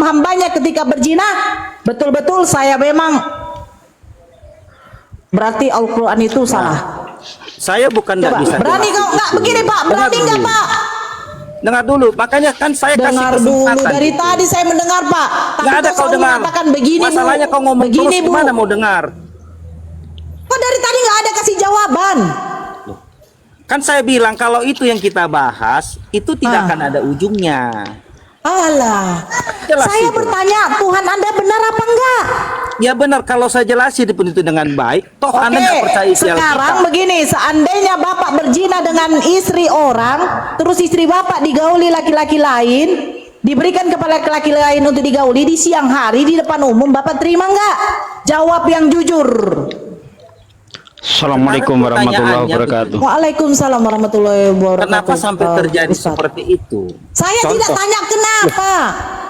hambanya ketika berzina, betul-betul saya memang berarti Al-Quran itu salah. Saya bukan nggak bisa. Berani kau nggak begini Pak? Berani nggak Pak? Dengar dulu, makanya kan saya Dengar kasih dulu, kesempatan. dari tadi saya mendengar Pak. Tapi Nggak ada kau selalu dengar. mengatakan begini Masalahnya Bu, kau ngomong begini terus, Bu. gimana mau dengar? Kok dari tadi nggak ada kasih jawaban? Kan saya bilang kalau itu yang kita bahas, itu tidak akan ada ujungnya. Alah, Jelas saya itu. bertanya, Tuhan Anda benar apa enggak? Ya benar, kalau saya jelasin pun itu dengan baik, toh Anda nggak percaya isi sekarang Alkitab. begini, seandainya Bapak berzina dengan istri orang, terus istri Bapak digauli laki-laki lain, diberikan kepada laki-laki lain untuk digauli di siang hari di depan umum, Bapak terima enggak? Jawab yang jujur. Assalamualaikum warahmatullahi wabarakatuh. Waalaikumsalam warahmatullahi wabarakatuh. Kenapa sampai terjadi Ustaz? seperti itu? Saya Contoh. tidak tanya kenapa.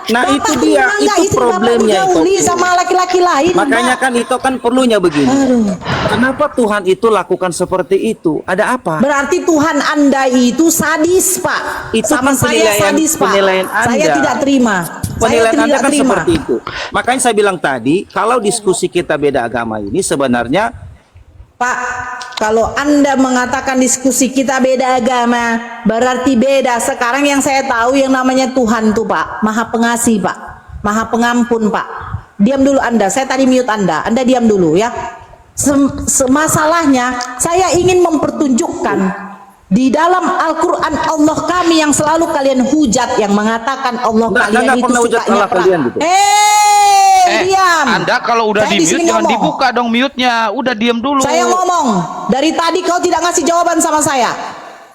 Nah, Bapak itu dia, terima enggak itu istri problemnya Bapak itu. digauli sama laki-laki lain? Makanya Pak? kan itu kan perlunya begini. Aduh. Kenapa Tuhan itu lakukan seperti itu? Ada apa? Berarti Tuhan Anda itu sadis, Pak. Itu Sama kan saya penilaian- sadis, Pak. penilaian Anda. Saya tidak terima. Penilaian saya Anda tidak kan terima. seperti itu. Makanya saya bilang tadi, kalau diskusi kita beda agama ini sebenarnya Pak, kalau Anda mengatakan diskusi kita beda agama, berarti beda. Sekarang yang saya tahu yang namanya Tuhan tuh, Pak, Maha Pengasih, Pak. Maha Pengampun, Pak. Diam dulu Anda. Saya tadi mute Anda. Anda diam dulu ya. Masalahnya saya ingin mempertunjukkan di dalam Al-Quran Allah kami yang selalu kalian hujat, yang mengatakan Allah kalian nggak itu pernah hujat sukanya Allah kalian gitu. Diam. Anda kalau udah Saya di di sini mute jangan ngomong. dibuka dong mute-nya. Udah diem dulu. Saya ngomong dari tadi kau tidak ngasih jawaban sama saya.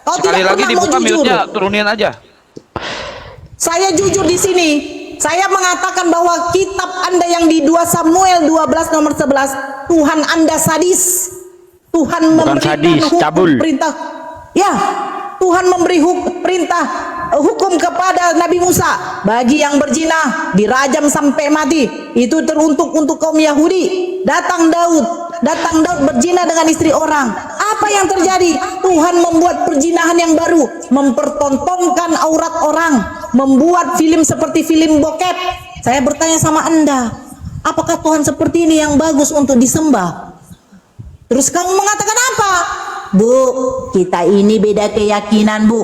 Kau Sekali tidak lagi pernah mau dibuka jujur. mute-nya, turunin aja. Saya jujur di sini. Saya mengatakan bahwa kitab Anda yang di 2 Samuel 12 nomor 11, Tuhan Anda sadis. Tuhan Bukan memberikan sadis, hukum cabul. perintah. Ya, Tuhan memberi perintah hukum kepada Nabi Musa, bagi yang berzina dirajam sampai mati. Itu teruntuk untuk kaum Yahudi. Datang Daud berzina dengan istri orang. Apa yang terjadi? Tuhan membuat perzinahan yang baru, mempertontonkan aurat orang, membuat film seperti film bokep. Saya bertanya sama Anda, apakah Tuhan seperti ini yang bagus untuk disembah? Terus kamu mengatakan apa? Bu, kita ini beda keyakinan, Bu.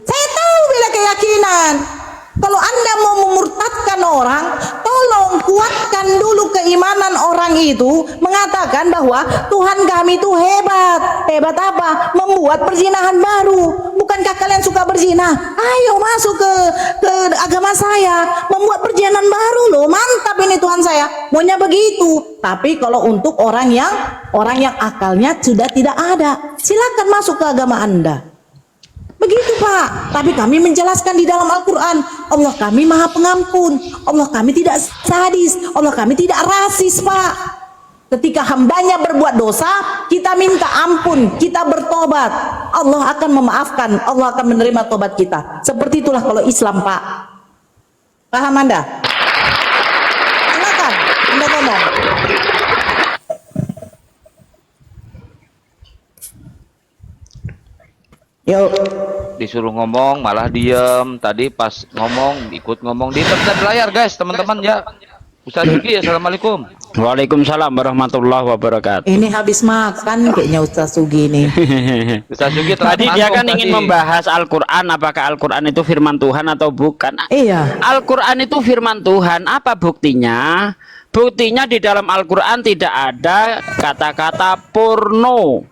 Saya tahu beda keyakinan. Kalau Anda mau memurtadkan orang, tolong kuatkan dulu keimanan orang itu, mengatakan bahwa Tuhan kami itu hebat. Hebat apa? Membuat perzinahan baru. Bukankah kalian suka berzina? Ayo masuk ke agama saya, membuat perzinahan baru loh. Mantap ini Tuhan saya. Maunya begitu. Tapi kalau untuk orang yang akalnya sudah tidak ada, silakan masuk ke agama Anda. Begitu Pak. Tapi kami menjelaskan di dalam Al-Quran, Allah kami Maha Pengampun, Allah kami tidak sadis, Allah kami tidak rasis Pak. Ketika hambanya berbuat dosa, kita minta ampun, kita bertobat, Allah akan memaafkan, Allah akan menerima tobat kita. Seperti itulah kalau Islam Pak. Paham Anda? Silakan Anda ngomong. Yuk. Disuruh ngomong malah diem. Tadi pas ngomong ikut ngomong di layar guys, teman-teman ya. Ustaz Sugi, assalamualaikum. Waalaikumsalam warahmatullahi wabarakatuh. Ini habis makan kayaknya Ustaz Sugi nih. Ustaz Sugi Tadi dia kan ingin tadi. membahas Al-Quran, apakah Al-Quran itu firman Tuhan atau bukan? Iya. Al-Quran itu firman Tuhan, apa buktinya? Buktinya di dalam Al-Quran tidak ada kata-kata porno.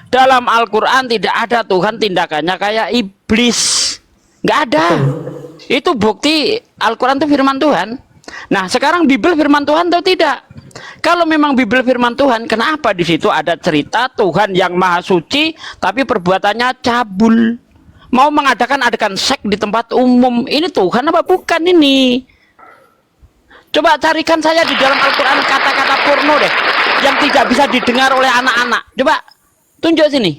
Dalam Al-Quran tidak ada Tuhan tindakannya kayak iblis. Nggak ada. Itu bukti Al-Quran itu firman Tuhan. Nah sekarang Bible firman Tuhan atau tidak? Kalau memang Bible firman Tuhan, kenapa di situ ada cerita Tuhan yang maha suci tapi perbuatannya cabul, mau mengadakan seks di tempat umum? Ini Tuhan apa bukan ini? Coba carikan saya di dalam Al-Quran kata-kata porno deh yang tidak bisa didengar oleh anak-anak. Coba tunjuk sini.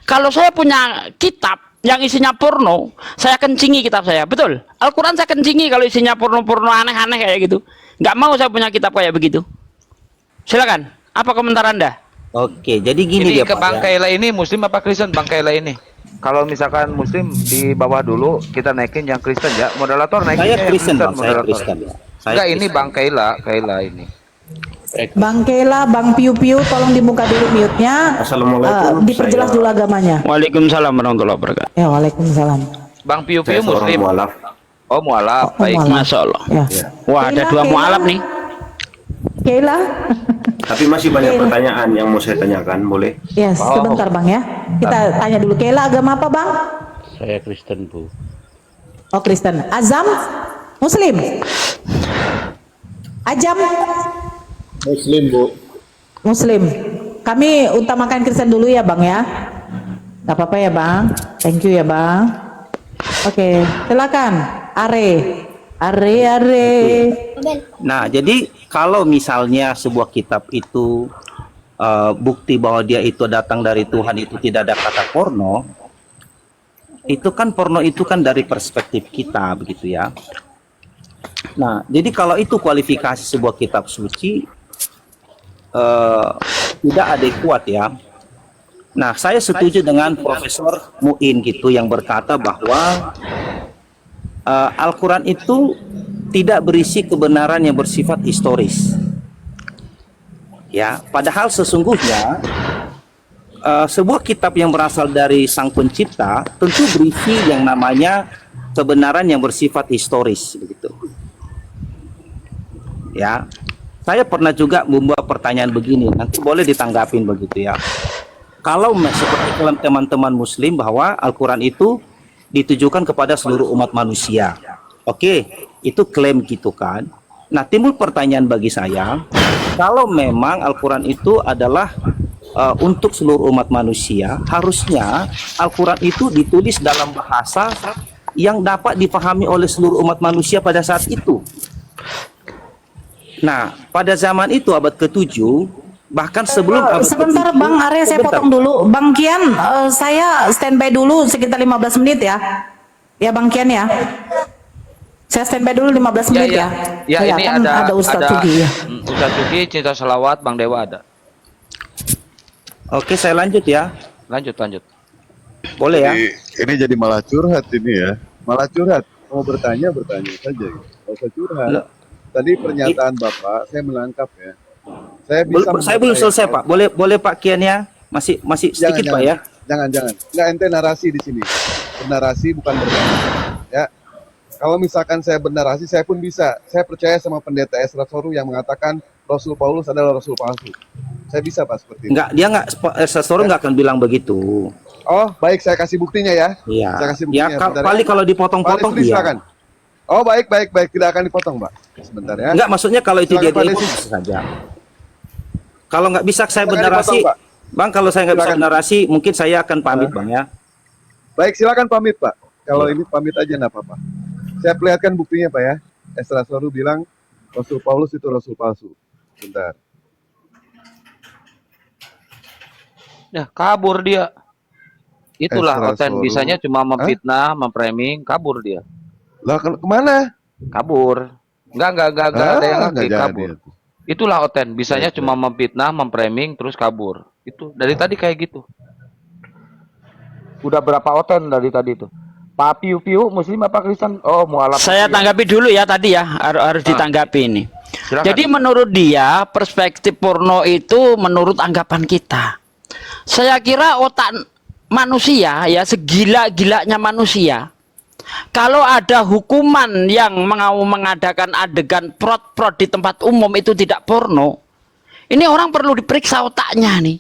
Kalau saya punya kitab yang isinya porno, saya kencingi kitab saya. Betul. Al-Quran saya kencingi kalau isinya porno-porno aneh-aneh kayak gitu. Nggak mau saya punya kitab kayak begitu. Silakan. Apa komentar Anda? Oke, jadi gini Ini dia ke Pak, Bang ya. Kaila ini Muslim apa Kristen Bang Kaila ini? Kalau misalkan Muslim di bawah dulu, kita naikin yang Kristen ya. Moderator Saya naikinnya yang Kristen, Kristen, Bang. Saya moderator. Kristen, ya. Saya Enggak, ini Kristen. Bang Kaila ini. Bang Kela, Bang Piu Piu, tolong dibuka dulu mute-nya. Assalamualaikum, Diperjelas saya- dulu agamanya. Waalaikumsalam warahmatullahi wabarakatuh. Ya, waalaikumsalam. Bang Piu Saya Piu seorang Muslim. mualaf. Oh, mualaf. Oh, Baik. mualaf. Masya Allah. Ya. Wah, ada Kela, dua Kela. mualaf nih. Kela. Tapi masih banyak Oke. pertanyaan yang mau saya tanyakan, boleh? Yes, sebentar Bang ya. Kita tanya dulu. Kela agama apa Bang? Saya Kristen, Bu. Oh Kristen. Azam? Muslim? Ajam? Muslim, Bu. Muslim. Kami utamakan Kristen dulu ya Bang ya. Gak apa-apa ya Bang. Thank you ya Bang. Oke, silakan. Are. Nah, jadi kalau misalnya sebuah kitab itu bukti bahwa dia itu datang dari Tuhan itu tidak ada kata porno, itu kan porno itu kan dari perspektif kita begitu ya. Nah, jadi kalau itu kualifikasi sebuah kitab suci tidak adekuat ya. Nah, saya setuju dengan Profesor Muin gitu yang berkata bahwa Al-Quran itu tidak berisi kebenaran yang bersifat historis. Ya, padahal sesungguhnya sebuah kitab yang berasal dari Sang Pencipta tentu berisi yang namanya kebenaran yang bersifat historis begitu. Ya. Saya pernah juga membuat pertanyaan begini, nanti boleh ditanggapin begitu ya. Kalau seperti klaim teman-teman Muslim bahwa Al-Quran itu ditujukan kepada seluruh umat manusia. Oke, itu klaim gitu kan. Nah, timbul pertanyaan bagi saya, kalau memang Al-Quran itu adalah untuk seluruh umat manusia, harusnya Al-Quran itu ditulis dalam bahasa yang dapat dipahami oleh seluruh umat manusia pada saat itu. Nah, pada zaman itu abad ke-7, bahkan sebelum abad Sebentar ke-7, Bang Are, saya sebentar. potong dulu. Bang Kian, saya standby dulu sekitar 15 menit ya. Ya Bang Kian ya. Saya standby dulu 15 menit ya. Ya, Ya, ini kan ada Ustadz Sugi ya. Ustadz Sugi, Cinta Selawat, Bang Dewa ada. Oke, saya lanjut ya. Lanjut. Boleh ya? Ini jadi malah curhat ini ya. Malah curhat. Mau bertanya saja. Gak usah curhat. Loh. Tadi pernyataan Bapak saya menangkap ya. Saya bisa Saya belum selesai, Pak. Boleh Pak Kian ya? Masih sedikit, Pak ya. Jangan. Nggak, ente narasi di sini. Bernarasi bukan bertanya. Ya. Kalau misalkan saya bernarasi, saya pun bisa. Saya percaya sama pendeta Esra Soru yang mengatakan Rasul Paulus adalah Rasul palsu. Saya bisa Pak seperti itu. Dia seseorang nggak akan bilang begitu. Oh, baik, saya kasih buktinya ya. Iya. Saya kasih Ya, buktinya. Bentar kali kalau dipotong-potong Pak Desri, iya. silakan. Oh, baik. Tidak akan dipotong, Pak. Sebentar ya. Enggak, maksudnya kalau itu Silakan, dia Pak dipotong Desi. bisa saja. Kalau nggak bisa saya Silakan bernarasi, dipotong, Pak. Bang, kalau saya nggak bisa Silakan. bernarasi, mungkin saya akan pamit, Bang ya. Baik, silakan pamit, Pak. Kalau Iya. ini pamit aja enggak apa-apa. Saya perlihatkan buktinya, Pak ya. Esra Soru bilang Rasul Paulus itu rasul palsu. Bentar. Ya, kabur dia. Itulah Esra Oten, Soru. bisanya cuma memfitnah, memframing, kabur dia. Lah kemana? Kabur. Enggak ada yang ngerti, nggak jadi. kabur. Itulah Oten, bisanya Baik, cuma memfitnah, memframing, terus kabur. Itu dari tadi kayak gitu. Udah berapa Oten dari tadi itu? Pak Piu Piu Muslim apa Kristen? Oh, mualaf. Saya tanggapi dulu ya tadi ya, harus ditanggapi ini. Silakan. Jadi menurut dia perspektif porno itu menurut anggapan kita. Saya kira otak manusia ya segila-gilanya manusia. Kalau ada hukuman yang mau mengadakan adegan prot-prot di tempat umum itu tidak porno. Ini orang perlu diperiksa otaknya nih.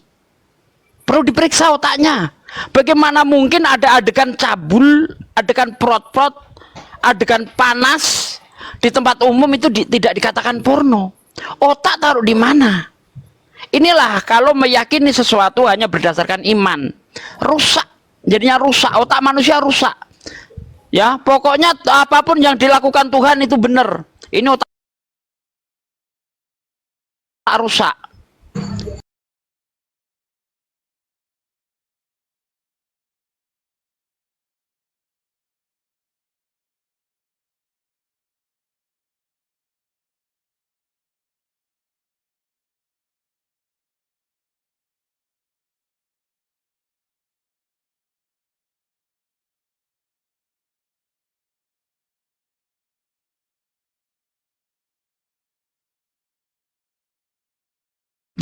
Perlu diperiksa otaknya. Bagaimana mungkin ada adegan cabul, adegan prot-prot, adegan panas di tempat umum itu tidak dikatakan porno. Otak taruh di mana? Inilah kalau meyakini sesuatu hanya berdasarkan iman, rusak. Jadinya rusak, otak manusia rusak. Ya, pokoknya apapun yang dilakukan Tuhan itu benar. Ini otak rusak.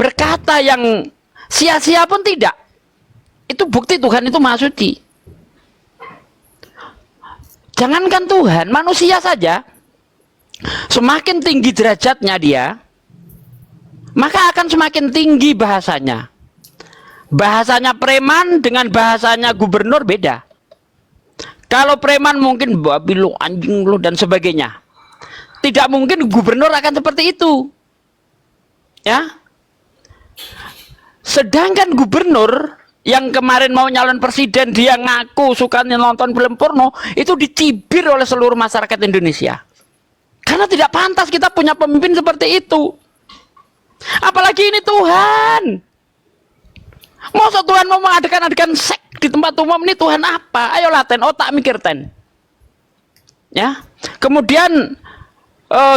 berkata yang sia-sia pun tidak. Itu bukti Tuhan itu Maha Suci. Jangankan Tuhan, manusia saja, semakin tinggi derajatnya dia, maka akan semakin tinggi bahasanya. Bahasanya preman dengan bahasanya gubernur beda. Kalau preman mungkin babi lo, anjing lo, dan sebagainya. Tidak mungkin gubernur akan seperti itu. Ya. Sedangkan gubernur yang kemarin mau nyalon presiden, dia ngaku suka nonton film porno, itu dicibir oleh seluruh masyarakat Indonesia. Karena tidak pantas kita punya pemimpin seperti itu. Apalagi ini Tuhan. Masa Tuhan mau mengadakan seks di tempat umum, ini Tuhan apa? Ayolah ten, otak mikir ten. Ya. Kemudian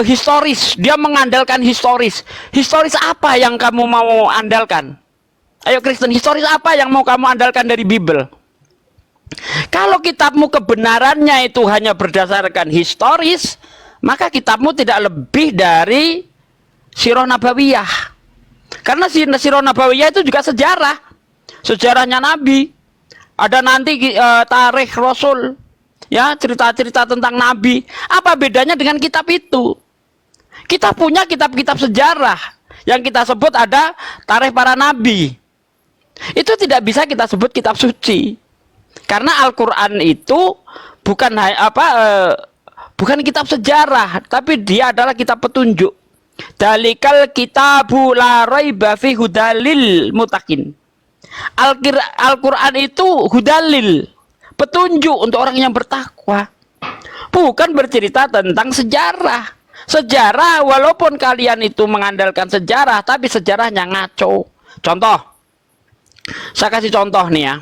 historis, dia mengandalkan historis. Historis apa yang kamu mau andalkan? Ayo Kristen, historis apa yang mau kamu andalkan dari Bible? Kalau kitabmu kebenarannya itu hanya berdasarkan historis, maka kitabmu tidak lebih dari Sirah Nabawiyah. Karena Sirah Nabawiyah itu juga sejarah. Sejarahnya Nabi. Ada nanti tarikh Rasul. Ya, cerita-cerita tentang Nabi. Apa bedanya dengan kitab itu? Kita punya kitab-kitab sejarah. Yang kita sebut ada tarikh para Nabi. Itu tidak bisa kita sebut kitab suci. Karena Al-Quran itu bukan bukan kitab sejarah, tapi dia adalah kitab petunjuk. Dalikal kitabu la raiba fi hudalil mutakin. Al-Quran itu hudalil, petunjuk untuk orang yang bertakwa. Bukan bercerita tentang sejarah. Sejarah, walaupun kalian itu mengandalkan sejarah, tapi sejarahnya ngaco. Contoh, saya kasih contoh nih ya.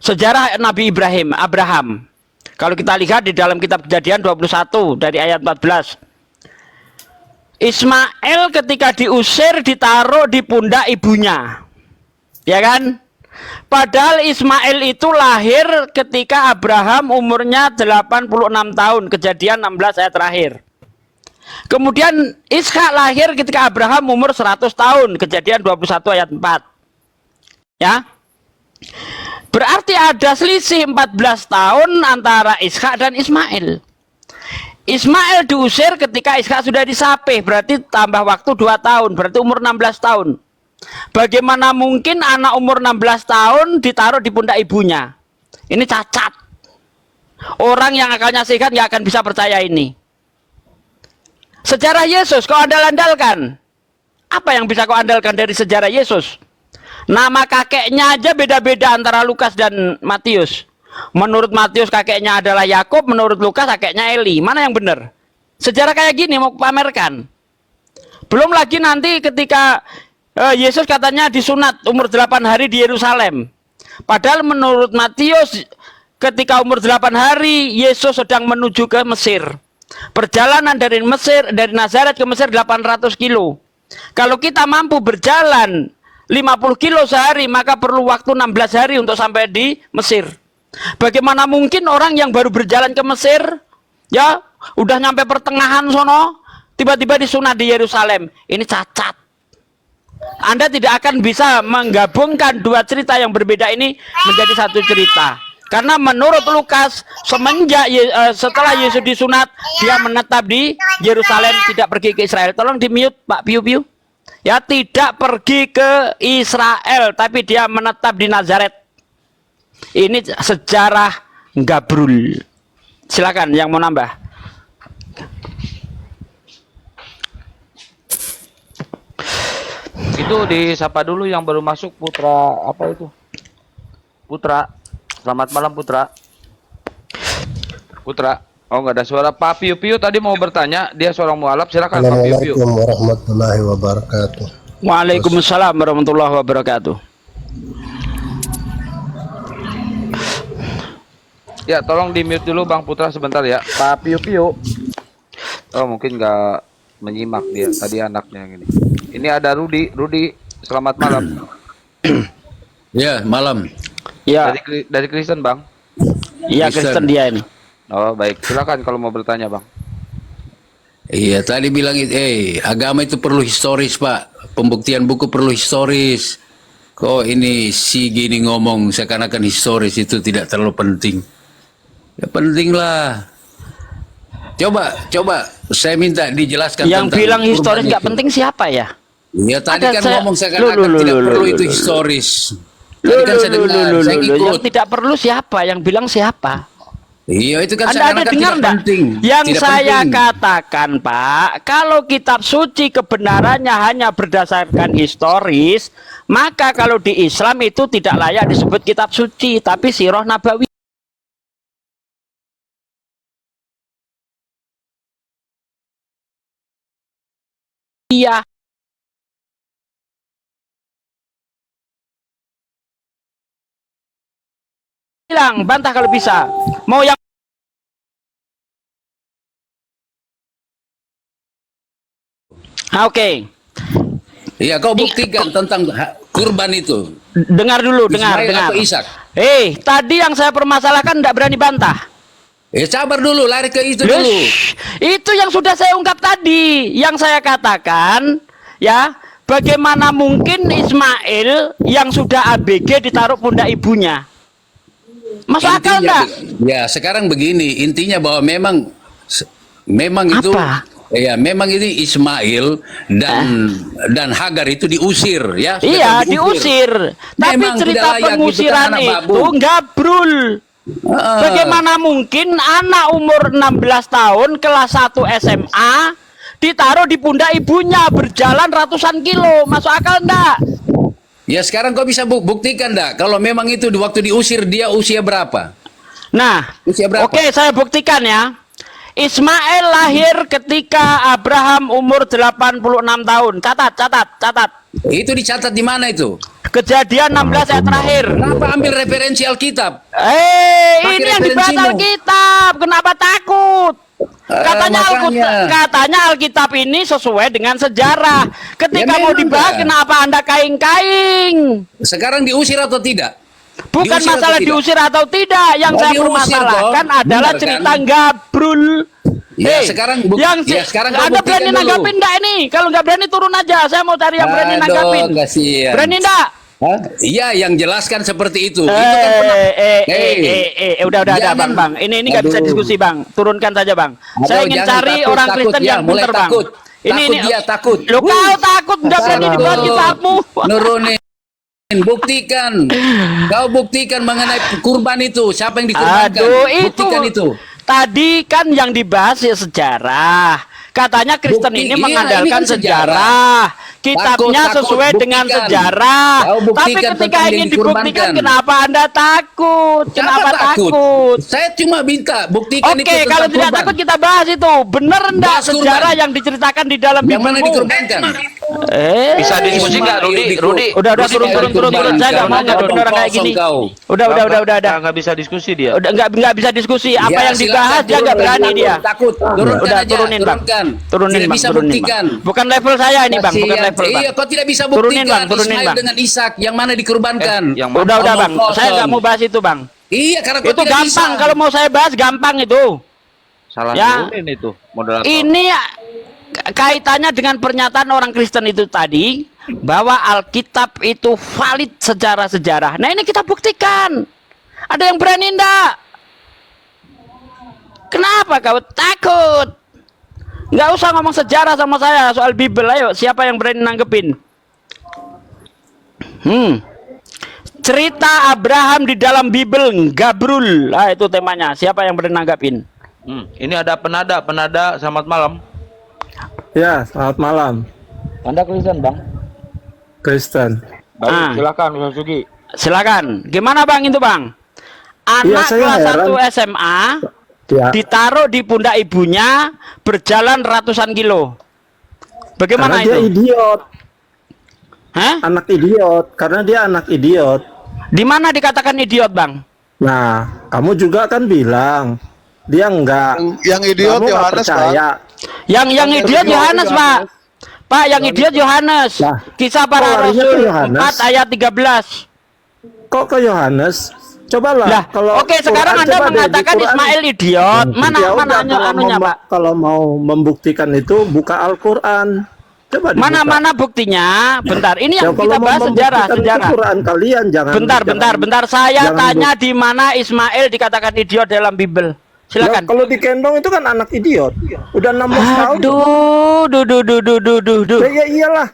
Sejarah Nabi Abraham. Kalau kita lihat di dalam kitab Kejadian 21 dari ayat 14. Ismail ketika diusir ditaruh di pundak ibunya. Ya kan? Padahal Ismail itu lahir ketika Abraham umurnya 86 tahun. Kejadian 16 ayat terakhir. Kemudian Ishak lahir ketika Abraham umur 100 tahun. Kejadian 21 ayat 4. Ya, berarti ada selisih 14 tahun antara Ishak dan Ismail. Ismail diusir ketika Ishak sudah disapih, berarti tambah waktu 2 tahun, berarti umur 16 tahun. Bagaimana mungkin anak umur 16 tahun ditaruh di pundak ibunya? Ini cacat. Orang yang akalnya sehat nggak akan bisa percaya ini. Sejarah Yesus kau andalkan. Apa yang bisa kau andalkan dari sejarah Yesus? Nama kakeknya aja beda-beda antara Lukas dan Matius. Menurut Matius kakeknya adalah Yakub, menurut Lukas kakeknya Eli. Mana yang benar? Sejarah kayak gini mau pamerkan. Belum lagi nanti ketika Yesus katanya disunat umur 8 hari di Yerusalem. Padahal menurut Matius ketika umur 8 hari Yesus sedang menuju ke Mesir. Perjalanan dari Nazaret ke Mesir 800 kilo. Kalau kita mampu berjalan 50 kilo sehari, maka perlu waktu 16 hari untuk sampai di Mesir. Bagaimana mungkin orang yang baru berjalan ke Mesir, ya, udah nyampe pertengahan sono, tiba-tiba disunat di Yerusalem? Ini cacat. Anda tidak akan bisa menggabungkan dua cerita yang berbeda ini menjadi satu cerita. Karena menurut Lukas, setelah Yesus disunat, dia menetap di Yerusalem, tidak pergi ke Israel. Tolong di-mute Pak Piu-Piu. Ya, tidak pergi ke Israel, tapi dia menetap di Nazaret. Ini sejarah gabrul. Silakan yang mau nambah. Itu disapa dulu yang baru masuk, Putra. Apa itu? Putra. Selamat malam, Putra. Putra. Oh, nggak ada suara. Pak Piu-Piu tadi mau bertanya, dia seorang mualaf. Silakan Pak Piu-Piu. Assalamualaikum warahmatullahi wabarakatuh. Waalaikumsalam warahmatullahi wabarakatuh. Ya, tolong di mute dulu Bang Putra sebentar ya. Pak Piu-Piu. Oh, mungkin nggak menyimak dia. Tadi anaknya yang ini. Ini ada Rudi. Rudi, selamat malam. Ya, malam. Ya, Dari Kristen, Bang. iya Kristen dia ini. Oh, baik. Silakan kalau mau bertanya, Bang. Iya, tadi bilang agama itu perlu historis, Pak. pembuktian buku perlu historis. Kok ini si gini ngomong seakan-akan historis itu tidak terlalu penting. Ya penting lah. Coba saya minta dijelaskan Yang tentang bilang historis kurban nggak itu. penting siapa ya? Ya tadi Ada kan saya- ngomong seakan-akan tidak perlu itu historis. Tadi kan saya dengar, saya Yang ikut. tidak perlu siapa? Yang bilang siapa? Iya itu kan Anda ada seakan-akan dengar tidak enggak? penting. Yang Tidak saya penting. katakan, Pak, kalau kitab suci kebenarannya hanya berdasarkan historis, maka kalau di Islam itu tidak layak disebut kitab suci, tapi sirah nabawiyah. Iya. Bilang, bantah kalau bisa. Mau yang Oke. Iya kau buktikan tentang kurban itu. Dengar dulu, dengar, Ismail dengar. atau Ishak? Tadi yang saya permasalahkan tidak berani bantah. Sabar dulu, lari ke itu dulu. Shh, itu yang sudah saya ungkap tadi. Yang saya katakan, ya, bagaimana mungkin Ismail yang sudah ABG ditaruh pundak ibunya? Masuk akal enggak? Ya sekarang begini, intinya bahwa memang itu Apa? ya memang ini Ismail dan Hagar itu diusir ya. sudah Iya, diusir. diusir. Tapi Memang cerita tidak layak, itu kan pengusiran anak babu. itu gabrul. Bagaimana mungkin anak umur 16 tahun kelas 1 SMA ditaruh di pundak ibunya berjalan ratusan kilo? Masuk akal enggak? Ya sekarang kau bisa buktikan enggak kalau memang itu di waktu diusir dia usia berapa? Nah, Usia berapa? oke, saya buktikan ya. Ismail lahir ketika Abraham umur 86 tahun. Catat. Itu dicatat di mana itu? Kejadian 16 ayat terakhir. Kenapa ambil referensi Alkitab? Ini Pakai yang dibahas referensimu. Alkitab. Kenapa takut? Katanya makanya. katanya Alkitab ini sesuai dengan sejarah. Ketika Ya, mau memang dibahas, dah. kenapa Anda kaing-kaing? Sekarang diusir atau tidak? Bukan Diusir atau masalah tidak? diusir atau tidak. Yang Oh, saya diusir permasalahkan dong. adalah Benar, cerita kan? gabrul. Ya, sekarang sekarang kau Anda buktikan berani dulu. nanggapin enggak ini? Kalau nggak berani turun aja. Saya mau cari yang berani nanggapin. Kasihan. Berani enggak? Hah? Iya, yang jelaskan seperti itu. Itu kan pernah. Udah, Jangan. bang. Ini nggak bisa Aduh. diskusi, bang. Turunkan saja, bang. Saya ingin jangan cari takut, orang takut Kristen dia, yang mulai pintar, bang. takut. Takut dia, takut. Lo kau takut nggak berani dibahas kitabmu. Nurunin. Buktikan. Kau buktikan mengenai kurban itu. Siapa yang dikurbankan? Aduh, Buktikan itu. Tadi kan yang dibahas ya sejarah. Katanya Kristen Bukti, ini iya, mengandalkan ini kan sejarah. Kitabnya Takut, sesuai dengan buktikan. sejarah. Kau Tapi buktikan ketika tentang ingin yang dibuktikan, dikurbankan. kenapa Anda takut? Kenapa takut? Saya cuma minta buktikan itu Oke, tentang kalau tidak kurban. takut kita bahas itu. Benar enggak Bahas kurban. sejarah yang diceritakan di dalam Yang mana Bibelmu? dikurbankan? Bisa diskusi nggak, Rudi? Rudi. Udah Rudi turun. dikurbankan. Saya nggak mau ngadepin orang kayak gini. Kau. Udah. Nggak bisa diskusi dia. Udah nggak bisa diskusi. Apa Ya, yang dibahas silakan, dia nggak turun, berani dia. Takut. Turunkan Udah aja, turunin, Bang. turunkan. Turunin, Tidak Bang. bisa Turunin, buktikan. Bang. Bukan level saya ini, Bang. Bukan Kasihan. level, Bang. Iya, kau tidak bisa Turunin, buktikan Bang. Turunin, Ismail Bang. dengan Ishak yang mana dikurbankan. Yang mana? Udah, Omong Bang. Saya kosong. nggak mau bahas itu, Bang. Iya, karena kau Itu tidak gampang. bisa. Kalau mau saya bahas, gampang itu. Salah Ya. turunin itu moderator. Ini kaitannya dengan pernyataan orang Kristen itu tadi bahwa Alkitab itu valid secara sejarah. Nah, ini kita buktikan. Ada yang berani enggak? Kenapa kau takut? Nggak usah ngomong sejarah sama saya soal Bible. Ayo, siapa yang berani nanggepin? Cerita Abraham di dalam Bible, gabrul. Ah, itu temanya. Siapa yang berani nanggapin? Ini ada penada. Selamat malam. Ya, selamat malam, Anda Kristen, Bang? Kristen. Baik, Silakan, Mas Sugi. Silakan. Gimana, Bang, itu, Bang? Iya, Anak saya kelas heran. 1 SMA Ya, ditaruh di pundak ibunya berjalan ratusan kilo. Bagaimana karena dia itu? idiot, Hah? anak idiot. Karena dia anak idiot. Di mana dikatakan idiot, Bang? Nah, kamu juga kan bilang dia enggak. Yang idiot Kamu nggak Yohanes, Bang. percaya. Yang idiot Yohanes, Pak. Pak, yang idiot Yohanes. Lah, Kisah kok para larinya ke Rasul Yohanes? 4 ayat 13. Kok ke Yohanes? Cobalah. Lah, oke, sekarang Quran, Anda coba deh, di mengatakan Quran. Ismail idiot. Mana Ya udah, anunya, kalau Pak? kalau mau membuktikan itu buka Al-Quran. Coba dibuka. Mana buktinya? Bentar, ini Ya, yang kalau kita mau bahas sejarah. membuktikan itu Quran kalian jangan. Bentar. Saya jangan tanya di mana Ismail dikatakan idiot dalam Bible. Ya, Silakan. kalau di Kendong itu kan anak idiot. Udah 16 tahun. Duh. Ya iyalah.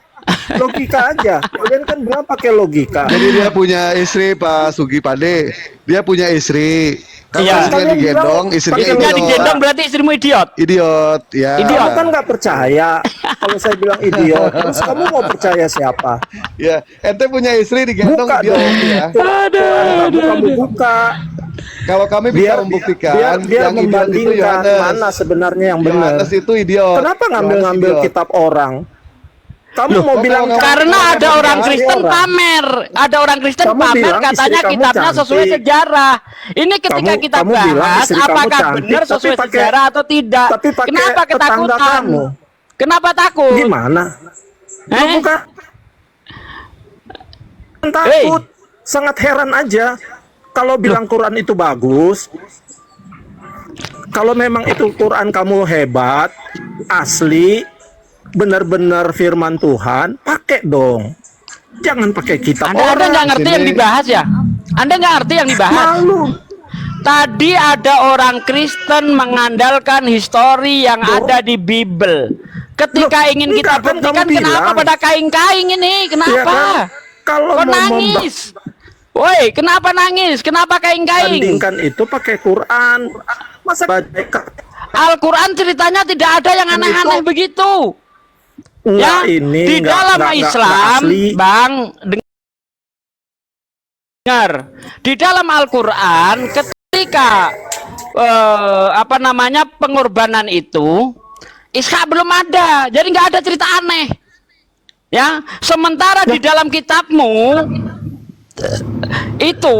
Logika aja. Kalian kan bilang pakai logika. Jadi dia punya istri Pak Sugi Pade. Dia punya istri. Kalau Iya. istrinya digendong, istrinya Istrinya idiot. digendong berarti istrimu idiot. Idiot, ya. Idiot. Kamu kan nggak percaya kalau saya bilang idiot. Terus kamu mau percaya siapa? Ya, ente punya istri digendong Buka idiot dong. ya. Kamu buka. Kalau kami bisa membuktikan biar yang idiot itu membandingkan Yohanes. mana sebenarnya yang benar. Yohanes itu idiot. Kenapa Yohanes ngambil idiot. kitab orang? Kamu mau bilang Karena ada orang Kristen pamer, ada orang Kristen Kamu pamer bilang katanya istri kamu kitabnya sesuai cantik. sejarah. Ini ketika kita kamu bilang bahas istri kamu apakah cantik, benar tapi sesuai pakai- sejarah atau tidak. tapi pakai Kenapa tetangga ketakutan? kamu. Kenapa takut? Gimana? Lu Eh? bukan takut, sangat heran aja. Kalau bilang Quran itu bagus, kalau memang itu Quran kamu hebat, asli, benar-benar firman Tuhan, pakai dong. Jangan pakai kitab Anda orang. nggak ngerti yang dibahas ya? Anda nggak ngerti yang dibahas? Malu. Tadi ada orang Kristen mengandalkan histori yang ada di Bible. Ketika Loh, ingin enggak, kita kan buktikan, kamu kenapa bilang. pada kaing-kaing ini? Ya Kenapa? kan? Kalau Kok mau nangis? Woi, kenapa nangis? Kenapa kaing-kaing? membandingkan itu pakai Quran. Masa baca Al-Quran ceritanya tidak ada yang aneh-aneh begitu. Ya, ini di dalam Islam, asli. Bang, dengar. Di dalam Al-Quran, ketika pengorbanan itu, Ishak belum ada, jadi nggak ada cerita aneh. Ya, sementara di dalam kitabmu itu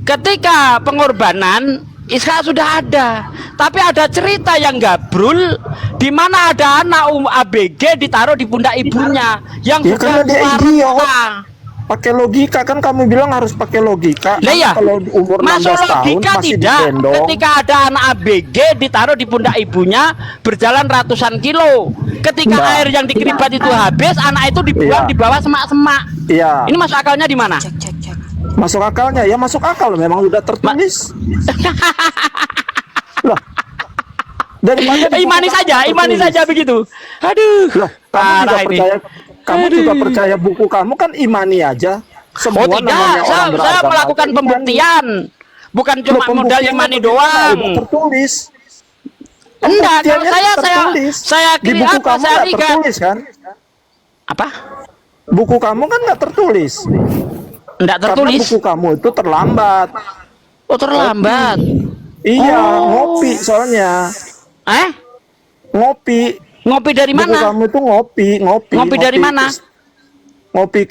ketika pengorbanan Ishak sudah ada, tapi ada cerita yang gabrul di mana ada anak ABG ditaruh di pundak ibunya yang Ya, sudah karena dia tua idiot. renta. Pakai logika kan kamu bilang harus pakai logika. Lah ya, Kalau umur 16 masuk tahun logika masih tidak. digendong. Ketika ada anak ABG ditaruh di pundak ibunya berjalan ratusan kilo. Ketika Nah. air yang dikeribat itu habis, anak itu dibuang Iya. di bawah semak-semak. Iya. Ini masuk akalnya di mana? Masuk akalnya ya masuk akal memang udah tertulis. Lah. Daripada di Imani buku saja, kamu imani tertulis. saja begitu. Aduh, Lah, kamu juga parah ini. percaya kamu juga percaya buku kamu kan imani aja. Semua Oh tidak, namanya saya orang beragama melakukan itu pembuktian. Bukan imani. cuma Loh, modal pembuktiannya imani bagaimana? doang. Udah tertulis. Enggak, kalau Pembuktiannya saya tertulis. di kiri buku apa? kamu Saya nggak lihat. tertulis kan? Apa? Buku kamu kan nggak tertulis. Enggak tertulis. Karena buku kamu itu terlambat. Oh, terlambat. Iya, Oh. ngopi soalnya. Ngopi. Ngopi dari Buku mana? kamu itu ngopi. Ngopi dari mana? Ngopi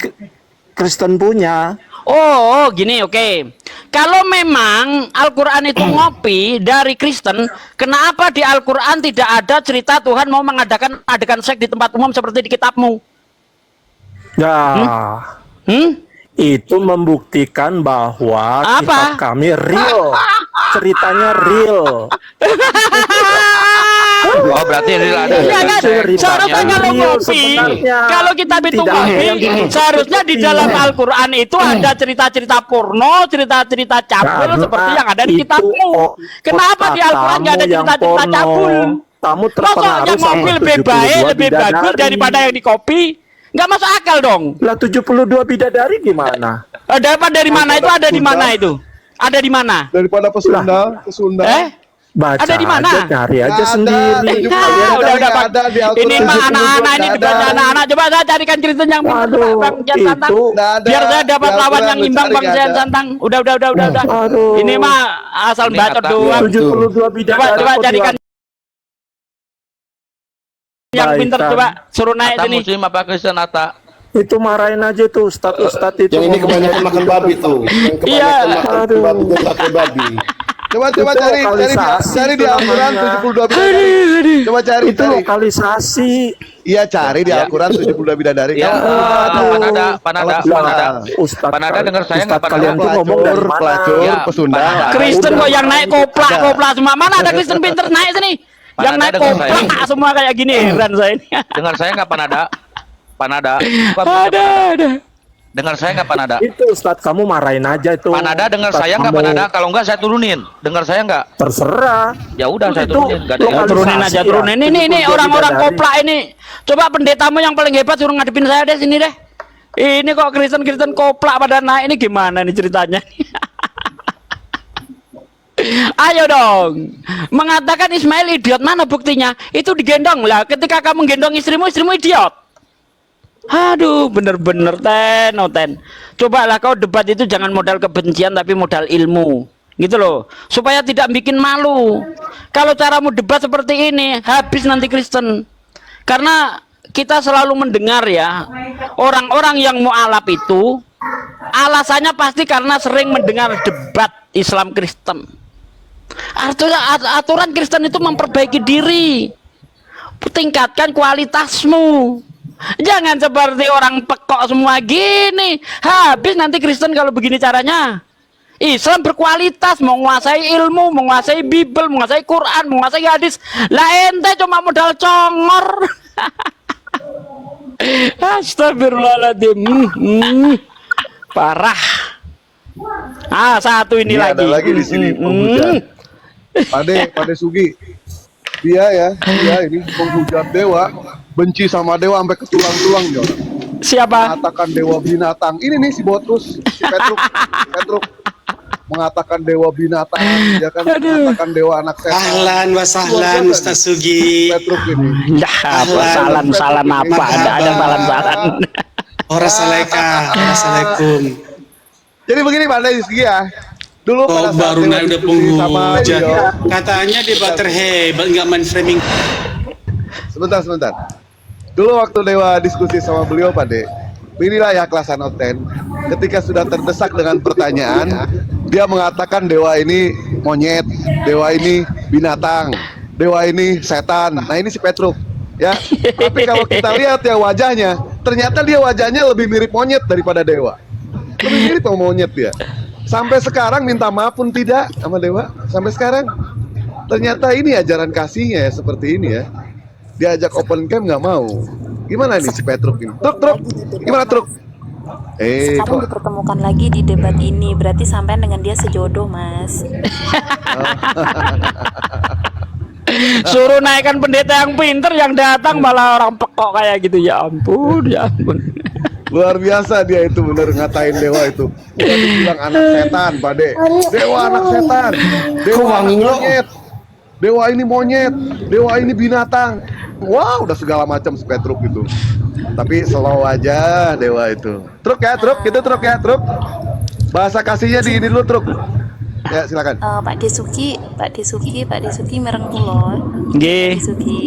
Kristen punya. Oh, gini, oke. Kalau memang Al-Quran itu ngopi dari Kristen, kenapa di Al-Quran tidak ada cerita Tuhan mau mengadakan adegan seks di tempat umum seperti di kitabmu? Ya, itu membuktikan bahwa Apa? kitab kami real. Ceritanya real. Oh, berarti real ada. Iya kan? Ceritanya Seharusnya kalau real ngopi, sebenarnya. kalau kita itu Tidak ada ngopi, yang ditutupi. seharusnya di dalam Al-Quran itu ada cerita-cerita porno, cerita-cerita cabul Karena seperti yang ada di itu kitabmu. Kenapa di Al-Quran nggak ada kamu yang cerita-cerita porno. cabul? Kamu Masa terpengaruh yang sama ngopi lebih 72 baik, lebih bagus bidadari. daripada yang di kopi? Nggak masuk akal dong. Lah 72 bidadari gimana? Dapat dari mana itu? Ada di mana itu? Ada di mana? Daripada pesunda, Baca Ada di mana? aja, cari aja Nggak ada, sendiri. tujuh Ya, puluh udah nggak Bang. ada di Al-Quran. Ini mah 72 anak-anak ini nggak debatnya ada. anak-anak. Coba saya carikan cerita yang pintar, Waduh, Bang Jan Santang. itu Nggak ada. Biar saya dapat Di lawan Al-Quran yang lu imbang cari Bang nggak Jan ada. Santang. Udah. Aduh. Ini mah asal Ini bacot kata- doang. 72 bidadari. Coba kok carikan yang Baik, pintar, Kang. coba suruh naik Ata sini. muslim apa Kristen Ata? Itu marahin aja tuh ustadz itu. Yang ini kebanyakan makan babi tuh. Yang kebanyakan Iya. makan babi dan pakai babi. Coba Itu cari lokalisasi di itu Al-Quran namanya. 72 bidadari. Coba cari. Itu lokalisasi. Iya, cari di Al-Quran 72 bidadari. Ya, Kamu- Panada. Ustadz Panada dengar saya nggak, Ustadz kalian Panada? tuh ngomong dari mana? pelacur, Ya, pesunda. Panada. Kristen Udah. kok yang naik kopla semua. Mana ada Kristen pintar naik sini? Yang naik dengar koplak semua kayak gini, heran saya ini. Dengar saya nggak Panada? Panada. Ada. Dengar saya nggak Panada? Itu Ustadz, kamu marahin aja itu. Panada dengar Ustadz saya nggak kamu. Panada? Kalau nggak saya turunin. Dengar saya nggak? Terserah. Ya udah saya Itu turunin. Nggak ada yang lokalisasi Turunin aja, ya. turunin. Ini Itu orang-orang bidadari. koplak ini. Coba pendetamu yang paling hebat suruh ngadepin saya deh sini deh. Ini kok Kristen-Kristen koplak pada naik ini gimana nih ceritanya? Ayo dong. Mengatakan Ismail idiot, mana buktinya? Itu digendong lah. Ketika kamu gendong istrimu, istrimu idiot. Aduh, bener-bener ten. Cobalah kau debat itu jangan modal kebencian tapi modal ilmu. Gitu loh. Supaya tidak bikin malu. Kalau caramu debat seperti ini, habis nanti Kristen. Karena kita selalu mendengar ya, orang-orang yang mualaf itu alasannya pasti karena sering mendengar debat Islam Kristen. Aturan Kristen itu memperbaiki diri, tingkatkan kualitasmu. Jangan seperti orang pekok semua gini. Habis nanti Kristen kalau begini caranya. Islam berkualitas, menguasai ilmu, menguasai Bible, menguasai Quran, menguasai hadis. Lah ente cuma modal congor. Astagfirullahaladzim. Parah. Satu ini lagi. Ada lagi di sini penghujat. Pade Sugi. Dia ini penghujat dewa, benci sama dewa sampai ke tulang-tulang dia. Siapa? Mengatakan dewa binatang. Ini nih si Botrus, si Petruk. Mengatakan dewa binatang, dia kan mengatakan dewa anak setan. Ahlan wa sahlan Ustaz Sugi. Petruk ini. Ya, apa salam apa? Ada salam. Assalamualaikum. Jadi begini Pade Sugi ya. Dulu pada saat Baru dewa udah diskusi sama penghujat. beliau. Katanya debater hebat, nggak main framing. Sebentar. Dulu waktu Dewa diskusi sama beliau Pade, inilah ya kelasan Oten. Ketika sudah terdesak dengan pertanyaan, dia mengatakan dewa ini monyet, dewa ini binatang, dewa ini setan. Nah ini si Petruk, ya. Tapi kalau kita lihat ya wajahnya, ternyata dia wajahnya lebih mirip monyet daripada dewa. Lebih mirip sama monyet dia. Sampai sekarang minta maaf pun tidak sama dewa. Sampai sekarang. Ternyata ini ajaran kasihnya ya seperti ini ya. Diajak open camp nggak mau. Gimana nih si Petruk ini? Truk. Gimana Truk? Sekarang dipertemukan lagi di debat ini. Berarti sampean dengan dia sejodoh, Mas. Suruh naikkan pendeta yang pinter, yang datang malah orang pekok kayak gitu. Ya ampun. Luar biasa dia itu bener ngatain dewa itu. Udah dibilang anak setan, Pade. Dewa anak setan. Dewa anak monyet. Dewa ini monyet. Dewa ini binatang. Wow, udah segala macam si Petruk itu. Tapi slow aja dewa itu. Truk ya, Truk. Gitu Truk ya, Truk. Bahasa kasihnya di ini dulu, Truk. Ya, silakan. Pak Desuki mereng kula. Nggih. Desuki.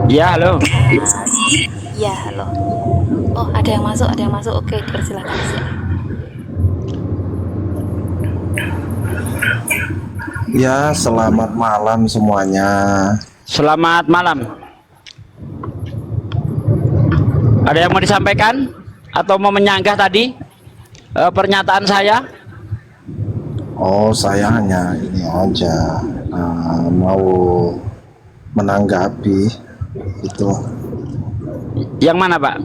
Ya, halo. Ya, halo. Oh, ada yang masuk. Oke, dipersilakan sih. Ya, selamat malam semuanya. Selamat malam. Ada yang mau disampaikan atau mau menyanggah tadi pernyataan saya? Oh, saya hanya ini aja mau menanggapi itu. Yang mana, Pak?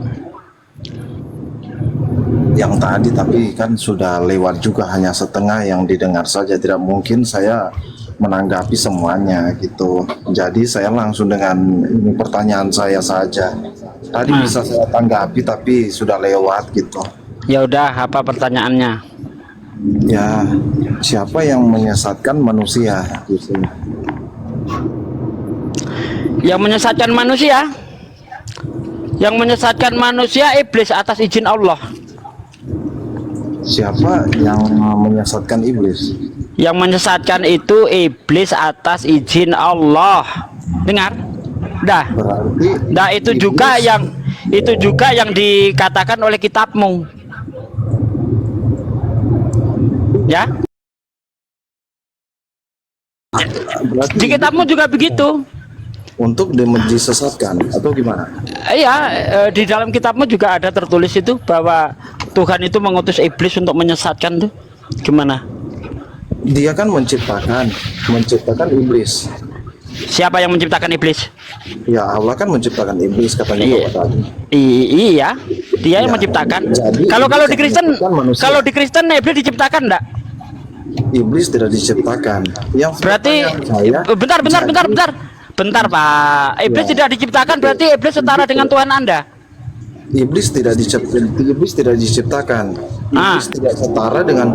Yang tadi, tapi kan sudah lewat juga, hanya setengah yang didengar saja. Tidak mungkin saya menanggapi semuanya gitu. Jadi saya langsung dengan ini pertanyaan saya saja. Tadi bisa saya tanggapi tapi sudah lewat gitu. Ya udah, apa pertanyaannya? Ya, siapa yang menyesatkan manusia gitu. Yang menyesatkan manusia? Yang menyesatkan manusia iblis atas izin Allah. Siapa yang menyesatkan iblis? Yang menyesatkan itu iblis atas izin Allah. Dengar? Dah. Berarti Nah, itu juga yang dikatakan oleh kitabmu. Ya? Di kitabmu juga begitu. Untuk disesatkan atau gimana? Iya, di dalam kitabmu juga ada tertulis itu bahwa Tuhan itu mengutus iblis untuk menyesatkan tuh. Gimana? Dia kan menciptakan iblis. Siapa yang menciptakan iblis? Ya Allah kan menciptakan iblis katanya Iya. Bapak tadi. Iya, dia yang Ya, menciptakan. jadi Kalau iblis di yang Kristen, menciptakan manusia. kalau di Kristen iblis diciptakan enggak? Iblis tidak diciptakan. Yang Berarti pertanyaan saya, bentar Pak. Iblis Ya. tidak diciptakan berarti iblis setara dengan Tuhan Anda. iblis tidak diciptakan. Ah. Iblis tidak setara dengan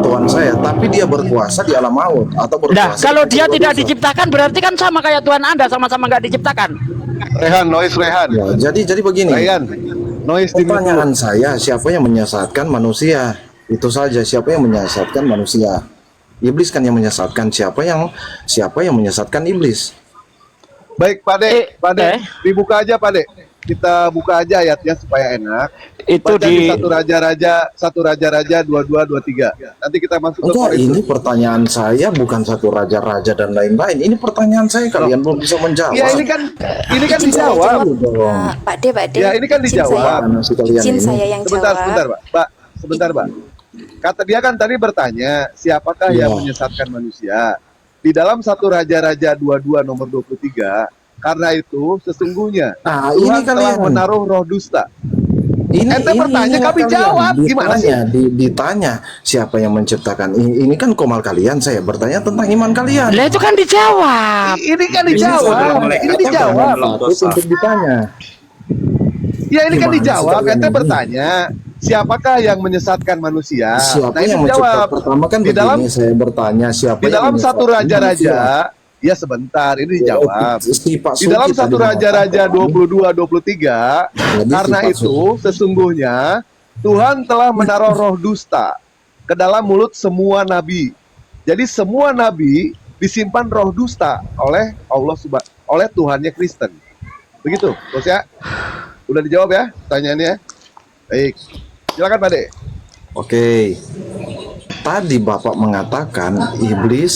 Tuhan saya, tapi dia berkuasa di alam maut atau Nah, berkuasa. kalau di dia kedua tidak dosa. diciptakan berarti kan sama kayak Tuhan Anda, sama-sama nggak diciptakan. Rehan, noise Rehan. Ya, jadi begini. Rehan, noise di Pertanyaan saya, siapa yang menyesatkan manusia? Itu saja, siapa yang menyesatkan manusia? Iblis kan yang menyesatkan. Siapa yang menyesatkan iblis? Baik, Pak Dek, Pak Dek, eh. dibuka aja Pak Dek. Kita buka aja ayatnya supaya enak. Itu Baca di satu raja-raja 22-23. Nanti kita masuk ke Enggak, Korintus. ini pertanyaan saya bukan satu raja-raja dan lain-lain. Ini pertanyaan saya, kalian belum bisa menjawab. Ya ini kan Izin saya dijawab. jawab. Pak D, Ya ini kan dijawab. Mana sih kalian Izin ini? saya yang Sebentar, jawab. sebentar, Pak. Kata dia kan tadi bertanya, siapakah yang Ya. menyesatkan manusia? Di dalam satu Raja-Raja 22 nomor 23, karena itu sesungguhnya Ah, Tuhan ini telah kalian. menaruh roh dusta. Ini bertanya, kami jawab. Gimana sih? Ditanya siapa yang menciptakan. Ini kan komal kalian. Saya bertanya tentang iman kalian. Lah itu kan dijawab. Ini kan dijawab. Ini dijawab. Patut untuk ditanya. Ya ini kan Gimana sih dijawab. kalian Ente ini? bertanya, siapakah yang menyesatkan manusia? Siapa Nah, ini yang dijawab. menciptakan? Pertama kan Di dalam begini, saya bertanya siapa di yang dalam satu menyesatkan manusia? raja-raja, ya sebentar, ini dijawab. Si Pak Di dalam Suki satu tadi raja-raja mengatakan, 22-23, Jadi karena si Pak itu sesungguhnya Tuhan telah menaruh roh dusta ke dalam mulut semua nabi. Jadi semua nabi disimpan roh dusta oleh oleh Tuhannya Kristen. Begitu, Bos ya? Udah dijawab ya pertanyaannya? Baik. Silakan Pak De. Oke. Tadi Bapak mengatakan iblis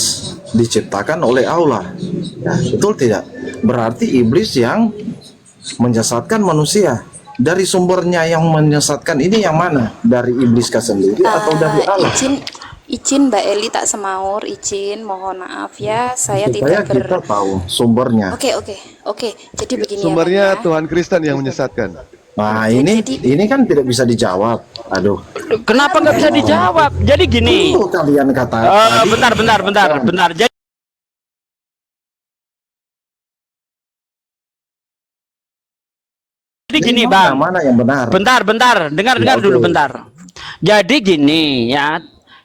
diciptakan oleh Allah. Ya, betul tidak? Berarti iblis yang menyesatkan manusia. Dari sumbernya yang menyesatkan ini yang mana? Dari iblis sendiri atau dari Allah? Izin Mbak Eli tak semaur, izin mohon maaf ya, saya Supaya tidak kita tahu sumbernya. Oke. Jadi begini Sumbernya ya, Bang, ya. Tuhan Kristen yang menyesatkan. Nah, ini kan tidak bisa dijawab. Aduh. Kenapa nggak bisa dijawab? Jadi gini. Kalian kata. Bentar. Jadi gini, Bang. Mana yang benar? Bentar. Dengar dulu bentar. Jadi gini ya.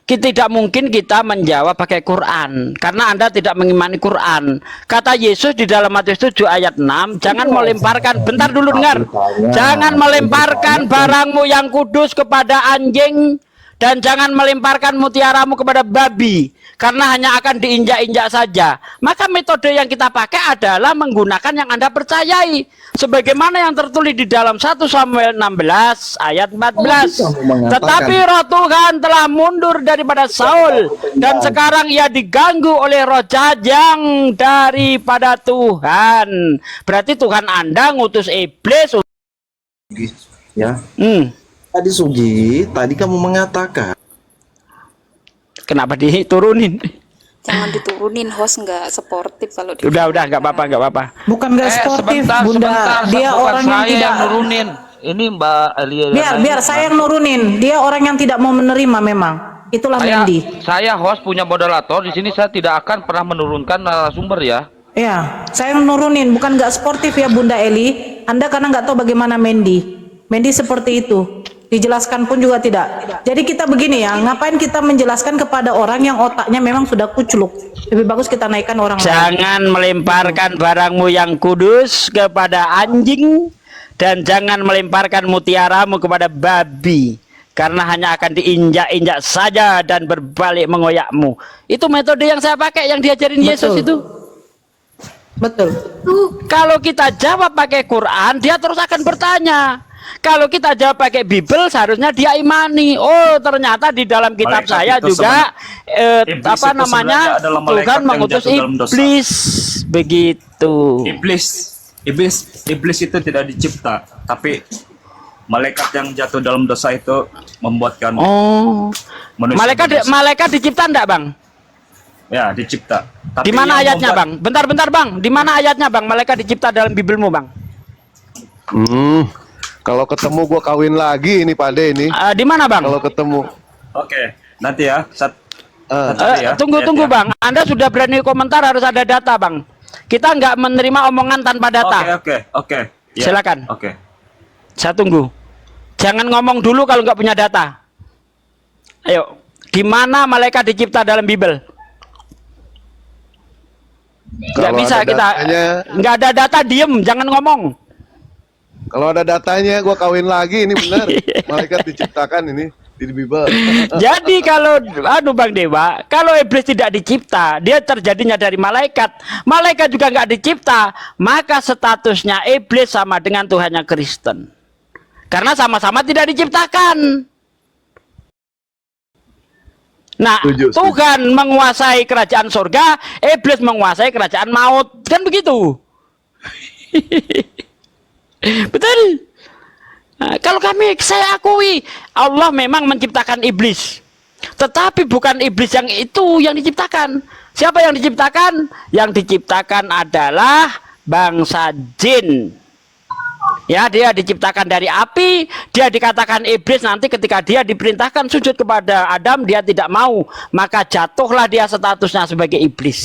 Tidak mungkin kita menjawab pakai Quran karena Anda tidak mengimani Quran. Kata Yesus di dalam Matius 7 ayat 6, jangan melemparkan, bentar dulu dengar. Jangan melemparkan barangmu yang kudus kepada anjing dan jangan melemparkan mutiaramu kepada babi karena hanya akan diinjak-injak saja. Maka metode yang kita pakai adalah menggunakan yang Anda percayai sebagaimana yang tertulis di dalam 1 Samuel 16 ayat 14. Tetapi roh Tuhan telah mundur daripada Saul dan sekarang ia diganggu oleh roh jahat yang daripada Tuhan. Berarti Tuhan Anda ngutus iblis. Ya. Tadi Sugi, tadi kamu mengatakan. Kenapa diturunin? Jangan diturunin, host nggak sportif kalau di Udah nggak apa-apa. Bukan nggak sportif, Bunda. Dia orang yang tidak nurunin. Ini Mbak Elia. biar saya yang nurunin. Dia orang yang tidak mau menerima memang. Itulah Mendy. Saya host punya moderator di sini, saya tidak akan pernah menurunkan narasumber ya. Ya, saya yang nurunin, bukan nggak sportif ya Bunda Eli. Anda karena nggak tahu bagaimana Mendy. Mendy seperti itu. Dijelaskan pun juga tidak. Jadi kita begini ya, ngapain kita menjelaskan kepada orang yang otaknya memang sudah kucluk? Lebih bagus kita naikkan orang lain. Jangan melemparkan barangmu yang kudus kepada anjing dan jangan melemparkan mutiaramu kepada babi karena hanya akan diinjak-injak saja dan berbalik mengoyakmu. Itu metode yang saya pakai, yang diajarin Yesus itu. Betul. Kalau kita jawab pakai Quran, dia terus akan bertanya. Kalau kita jawab pakai Bible, seharusnya dia imani. Oh, ternyata di dalam kitab Malaikat saya itu juga Iblis apa itu namanya, sebenarnya adalah malaikat Tuhan yang mengutus jatuh dalam dosa. iblis. Begitu. Iblis itu tidak dicipta, tapi malaikat yang jatuh dalam dosa itu membuatkan Oh. manusia berdosa. Malaikat dicipta enggak, Bang? Ya, dicipta. Tapi Di mana yang ayatnya, Bang? Bentar, Bang. Di mana ayatnya, Bang? Malaikat dicipta dalam Bibelmu, Bang? Kalau ketemu gua kawin lagi ini Pak De ini. Di mana, Bang? Kalau ketemu. Oke, nanti ya. Satu ya. Tunggu, Bang. Anda sudah berani komentar, harus ada data, Bang. Kita nggak menerima omongan tanpa data. Oke. Ya. Silakan. Oke. Saya tunggu. Jangan ngomong dulu kalau nggak punya data. Ayo, gimana malaikat dicipta dalam Bibel? Nggak Kalau bisa ada kita. datanya- Nggak ada data, diem. Jangan ngomong. Kalau ada datanya gua kawin lagi ini benar. Malaikat diciptakan ini di Bible. Jadi kalau Bang Dewa, kalau iblis tidak dicipta, dia terjadinya dari malaikat. Malaikat juga nggak dicipta, maka statusnya iblis sama dengan Tuhannya Kristen. Karena sama-sama tidak diciptakan. Nah, Setuju. Tuhan menguasai kerajaan surga, iblis menguasai kerajaan maut. Kan begitu? Betul. Nah, kalau saya akui Allah memang menciptakan iblis, tetapi bukan iblis yang itu yang diciptakan. Siapa yang diciptakan? Yang diciptakan adalah bangsa jin. Ya, dia diciptakan dari api. Dia dikatakan iblis nanti ketika dia diperintahkan sujud kepada Adam, dia tidak mau, maka jatuhlah dia statusnya sebagai iblis.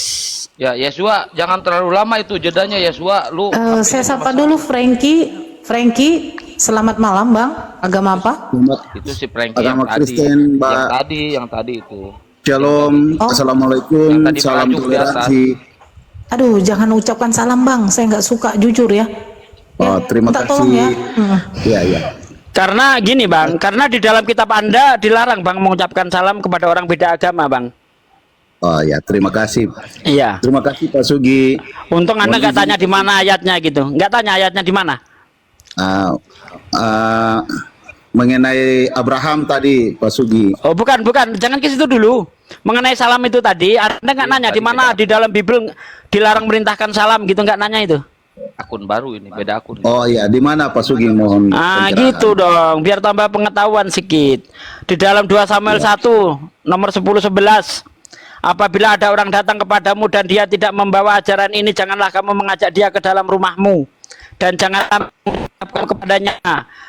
Ya, Yesua, jangan terlalu lama itu jedanya, Yesua. Lu Saya sapa dulu Frankie, selamat malam Bang. Agama apa? itu si Frankie Agama yang tadi. Kristen, Mbak. Yang tadi itu. Shalom, Oh. assalamualaikum, Yang tadi salam merajuk di atas. toleransi. Aduh, jangan ucapkan salam Bang. Saya nggak suka, jujur ya. Oh, terima minta kasih. tolong ya. Iya, iya. Karena gini Bang, karena di dalam kitab Anda dilarang Bang mengucapkan salam kepada orang beda agama Bang. Oh ya, terima kasih. Iya. Terima kasih Pak Sugi. Untung Anda nggak tanya di mana ayatnya gitu. Nggak tanya ayatnya di mana. Mengenai Abraham tadi, Pak Sugi. Oh bukan, jangan ke situ dulu. Mengenai salam itu tadi, Anda nggak nanya di mana di dalam Bible dilarang merintahkan salam gitu, nggak nanya itu. Akun baru ini, beda akun. Oh ya, di mana Pak Sugi mohon pencerahan. Gitu dong, biar tambah pengetahuan sedikit. Di dalam 2 Samuel 1 nomor 10-11. Apabila ada orang datang kepadamu dan dia tidak membawa ajaran ini, janganlah kamu mengajak dia ke dalam rumahmu. Dan janganlah mengucapkan kepadanya.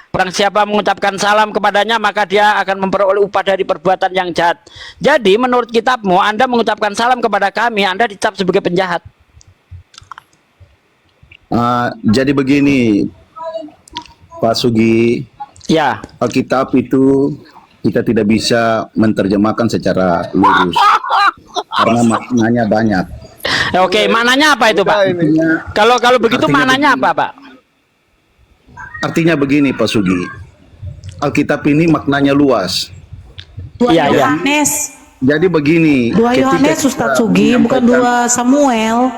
Barang siapa mengucapkan salam kepadanya, maka dia akan memperoleh upah dari perbuatan yang jahat. Jadi menurut kitabmu, Anda mengucapkan salam kepada kami, Anda dicap sebagai penjahat. Jadi begini, Pak Sugi. Ya. Alkitab itu kita tidak bisa menerjemahkan secara lurus karena maknanya banyak. Oke, maknanya apa itu, Pak? Kalau begitu maknanya apa, Pak? Artinya begini, Pak Sugi. Alkitab ini maknanya luas. 2 Yohanes. Jadi begini. 2 Yohanes Ustaz Sugi, bukan 2 Samuel.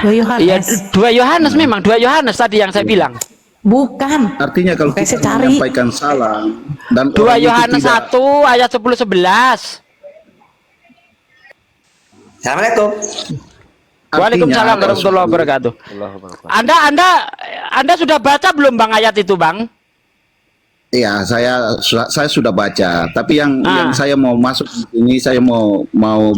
2 Yohanes. Iya, 2 Yohanes memang 2 Yohanes tadi yang saya bilang. Bukan. Artinya kalau kita menyampaikan salam dan 2 Yohanes 1 ayat 10-11. Assalamualaikum. Waalaikumsalam warahmatullahi wabarakatuh. Anda sudah baca belum Bang ayat itu, Bang? Iya, saya sudah baca. Tapi yang saya mau masuk ini, saya mau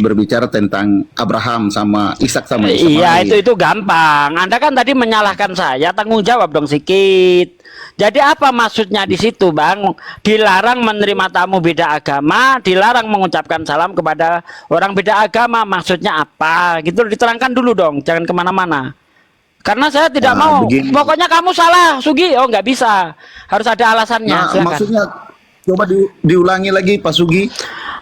berbicara tentang Abraham sama Ishak sama Ismail. Iya, itu gampang. Anda kan tadi menyalahkan saya, tanggung jawab dong sedikit. Jadi apa maksudnya di situ, Bang? Dilarang menerima tamu beda agama, dilarang mengucapkan salam kepada orang beda agama. Maksudnya apa? Gitu diterangkan dulu dong, jangan kemana-mana. Karena saya tidak mau. Begini. Pokoknya kamu salah, Sugi. Oh, nggak bisa. Harus ada alasannya. Silakan. Maksudnya coba diulangi lagi, Pak Sugi.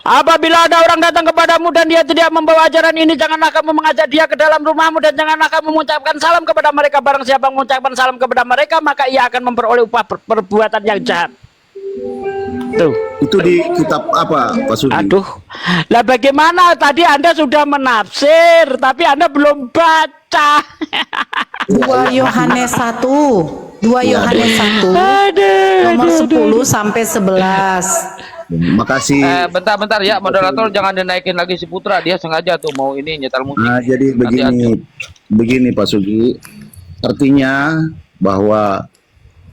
Apabila ada orang datang kepadamu dan dia tidak membawa ajaran ini, janganlah kamu mengajak dia ke dalam rumahmu dan janganlah kamu mengucapkan salam kepada mereka. Barang siapa mengucapkan salam kepada mereka, maka ia akan memperoleh upah perbuatan yang jahat. Tuh. Itu di kitab apa, Pak Sugi? Aduh. Lah bagaimana tadi Anda sudah menafsir, tapi Anda belum baca. 2 Yohanes 1. 2 Yohanes 1. Nomor 10 sampai 11. Makasih. Bentar ya, moderator jangan dinaikin lagi si Putra, dia sengaja tuh mau ini nyetel musik. Jadi begini Pak Sugi, artinya bahwa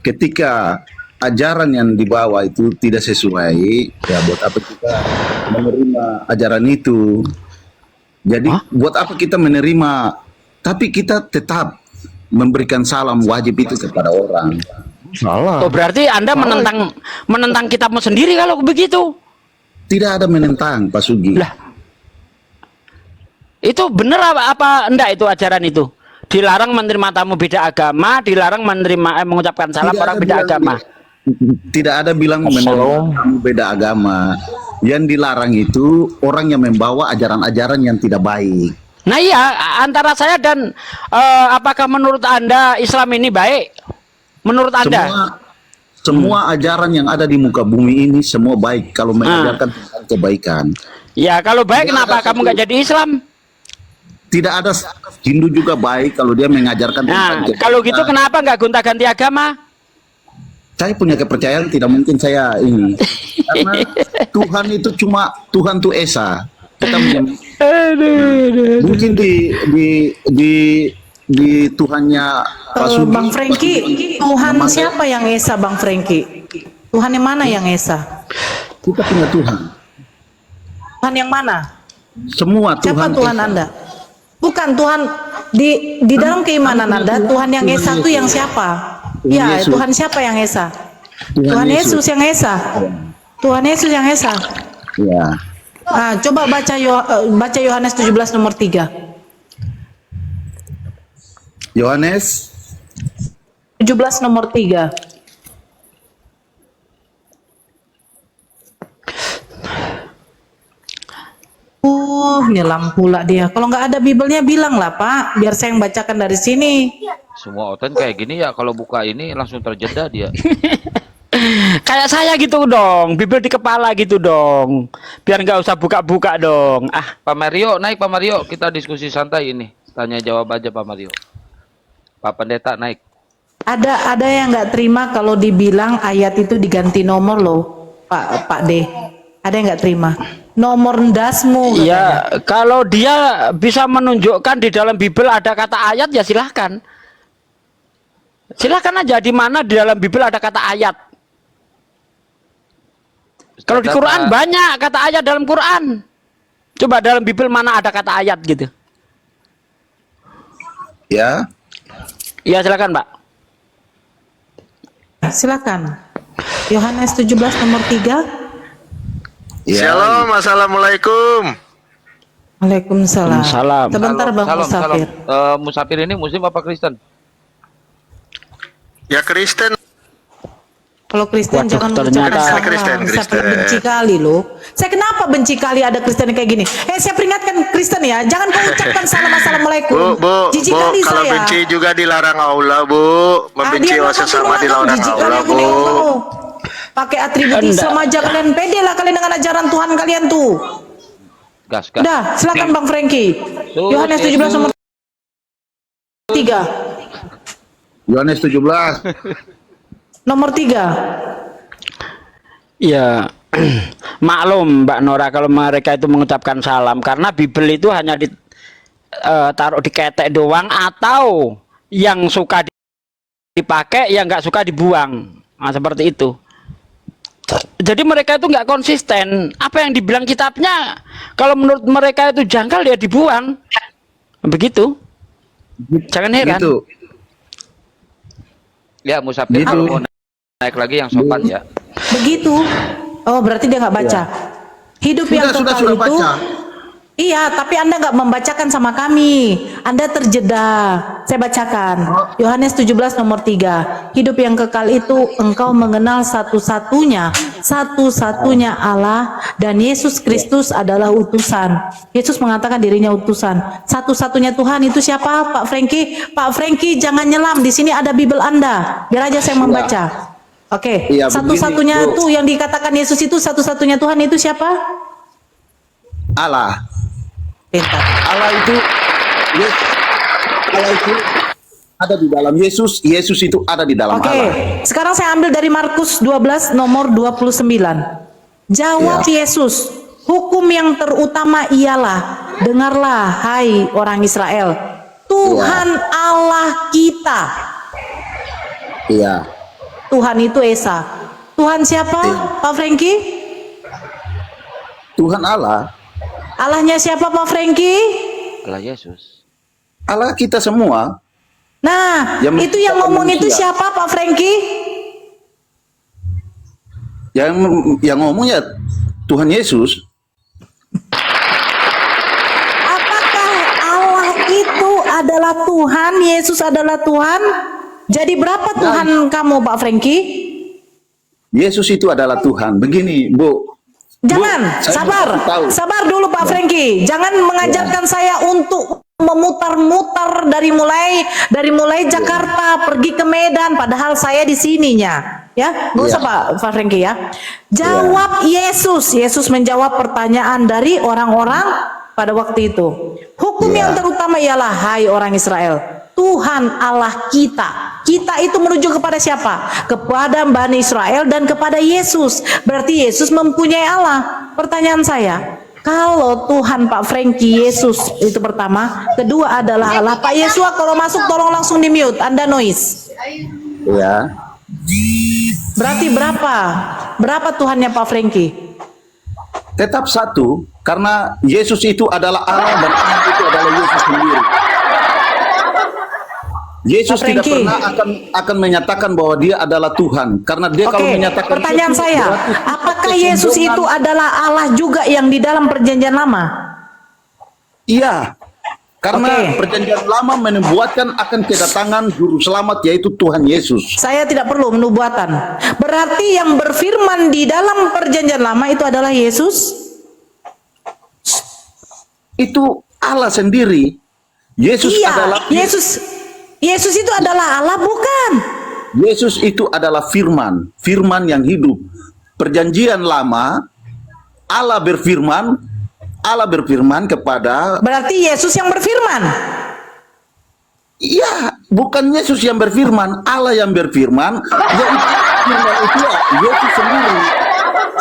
ketika ajaran yang dibawa itu tidak sesuai, ya buat apa kita menerima ajaran itu? Jadi buat apa kita menerima? Tapi kita tetap memberikan salam wajib itu kepada orang. Salah. Oh, berarti Anda menentang kitabmu sendiri kalau begitu. Tidak ada menentang, Pak Sugi. Lah, itu benar apa enggak itu ajaran itu? Dilarang menerima tamu beda agama, dilarang mengucapkan salam Tidak orang ada beda bilang agama. Tidak ada bilang menerima beda agama. Yang dilarang itu orang yang membawa ajaran-ajaran yang tidak baik. Nah iya, antara saya dan apakah menurut Anda Islam ini baik? Menurut Anda? Semua ajaran yang ada di muka bumi ini semua baik kalau mengajarkan tentang kebaikan. Ya kalau baik kenapa kamu nggak jadi Islam? Tidak ada, Hindu juga baik kalau dia mengajarkan tentang kebaikan. Kalau gitu kenapa nggak gonta-ganti agama? Saya punya kepercayaan, tidak mungkin saya ini. Karena Tuhan itu cuma Tuhan itu Esa. Kita mungkin di Tuhannya Pak Sugi, Bang Franky, Tuhan siapa yang Esa, Bang Franky? Tuhan yang mana yang Esa? Kita punya Tuhan. Tuhan yang mana? Semua Tuhan. Siapa Tuhan Esa. Anda? Bukan Tuhan di dalam keimanan Anda, Tuhan yang Esa itu yang siapa? Ya, Yesus. Tuhan siapa yang Esa? Tuhan Yesus yang Esa. Tuhan Yesus yang Esa. Ya. Ah, coba baca Yohanes 17 nomor 3. Yohanes 17 nomor 3. Nyelam pula dia. Kalau nggak ada Bibelnya bilang lah Pak, biar saya yang bacakan dari sini. Semua oten kayak gini ya, kalau buka ini langsung terjeda dia. Kayak saya gitu dong, Bibel di kepala gitu dong. Biar nggak usah buka-buka dong. Ah, Pak Mario, naik Pak Mario, kita diskusi santai ini. Tanya jawab aja Pak Mario. Pak Pendeta naik. Ada yang nggak terima kalau dibilang ayat itu diganti nomor loh, Pak D. Ada yang nggak terima? Nomor ndasmu. iya, kalau dia bisa menunjukkan di dalam Bibel ada kata ayat ya silahkan. Silahkan aja di mana di dalam Bibel ada kata ayat. Kalau di Quran banyak kata ayat dalam Quran. Coba dalam Bibel mana ada kata ayat gitu. Ya. Iya silakan Pak. Silakan. Yohanes 17 nomor 3. Ya. Shalom, assalamualaikum. Waalaikumsalam. Salam. Sebentar Bang Musafir. Musafir ini Muslim apa Kristen? Ya Kristen. Kalau Kristen Waduh, jangan ternyata ucapkan salam. Kristen. Saya paling benci kali loh. Saya kenapa benci kali ada Kristen kayak gini? Saya peringatkan Kristen ya, jangan kau ucapkan salam assalamualaikum. Bu, Jijik kali kalau saya. benci juga dilarang Allah, Bu. Membenci sesama dilarang jijik kali Allah, aku Bu. nengok kau. Pakai atribut Islam aja kalian pede lah kalian dengan ajaran Tuhan kalian tuh. Gas. Udah, silakan Bang Franky. Yohanes 17 nomor 3. Yohanes 17. Nomor 3. Ya, maklum Mbak Nora kalau mereka itu mengucapkan salam karena Bibel itu hanya ditaruh di ketek doang atau yang suka dipakai, yang nggak suka dibuang. Nah, seperti itu. Jadi mereka itu nggak konsisten. Apa yang dibilang kitabnya, kalau menurut mereka itu janggal ya dibuang. Begitu. Jangan heran. Gitu. Ya Musafir Gitu. kalau mau naik lagi yang sopan ya. Begitu. Oh, berarti dia nggak baca. Hidup yang Sudah kekal itu. baca. Iya, tapi Anda nggak membacakan sama kami. Anda terjeda. Saya bacakan. Yohanes 17 nomor 3. Hidup yang kekal itu engkau mengenal satu-satunya Allah dan Yesus Kristus adalah utusan. Yesus mengatakan dirinya utusan. Satu-satunya Tuhan itu siapa, Pak Franky? Pak Franky jangan nyelam. Di sini ada Bibel Anda. Biar aja saya membaca. Oke. Iya, Satu-satunya begini, tuh yang dikatakan Yesus itu satu-satunya Tuhan itu siapa? Allah. Pintar. Allah itu ada di dalam Yesus. Yesus itu ada di dalam Oke, Allah. sekarang saya ambil dari Markus 12 nomor 29. Jawab Yesus, hukum yang terutama ialah, dengarlah hai orang Israel, Tuhan Allah kita. Iya. Tuhan itu Esa. Tuhan siapa, Pak Franky? Tuhan Allah. Allahnya siapa Pak Franky? Allah Yesus. Allah kita semua. Nah, Yang itu yang ngomong itu manusia. siapa Pak Franky? Yang ngomongnya Tuhan Yesus. Apakah Allah itu adalah Tuhan, Yesus adalah Tuhan? Jadi berapa Tuhan kamu Pak Franky? Yesus itu adalah Tuhan. Begini, Bu. Jangan, Bu, saya sabar, mau tahu. sabar dulu Pak Franky. Jangan mengajarkan saya untuk memutar-mutar dari mulai Jakarta pergi ke Medan, padahal saya di sininya. Ya, nggak usah Pak Franky ya. Jawab Yesus menjawab pertanyaan dari orang-orang pada waktu itu. Hukum yang terutama ialah, hai orang Israel, Tuhan Allah kita. Kita itu merujuk kepada siapa? Kepada Bani Israel dan kepada Yesus. Berarti Yesus mempunyai Allah. Pertanyaan saya, kalau Tuhan Pak Franky Yesus itu pertama, kedua adalah Allah. Pak Yesua kalau masuk tolong langsung di mute, Anda noise. Ya. Berarti berapa? Berapa Tuhannya Pak Franky? Tetap satu, karena Yesus itu adalah Allah dan Allah itu adalah Yesus sendiri. Yesus Pak tidak Franky. pernah akan menyatakan bahwa dia adalah Tuhan, karena dia kalau menyatakan pertanyaan itu, saya, berarti apakah Yesus kesombongan. itu adalah Allah juga yang di dalam perjanjian lama? Iya, karena perjanjian lama menubuatkan akan kedatangan juru selamat yaitu Tuhan Yesus. Saya tidak perlu menubuatan. Berarti yang berfirman di dalam perjanjian lama itu adalah Yesus? Itu Allah sendiri. Yesus adalah Yesus itu adalah Allah, bukan? Yesus itu adalah firman, firman yang hidup. Perjanjian lama Allah berfirman kepada. Berarti Yesus yang berfirman. Iya, bukan Yesus yang berfirman, Allah yang berfirman. Yaitu firman itu Yesus sendiri.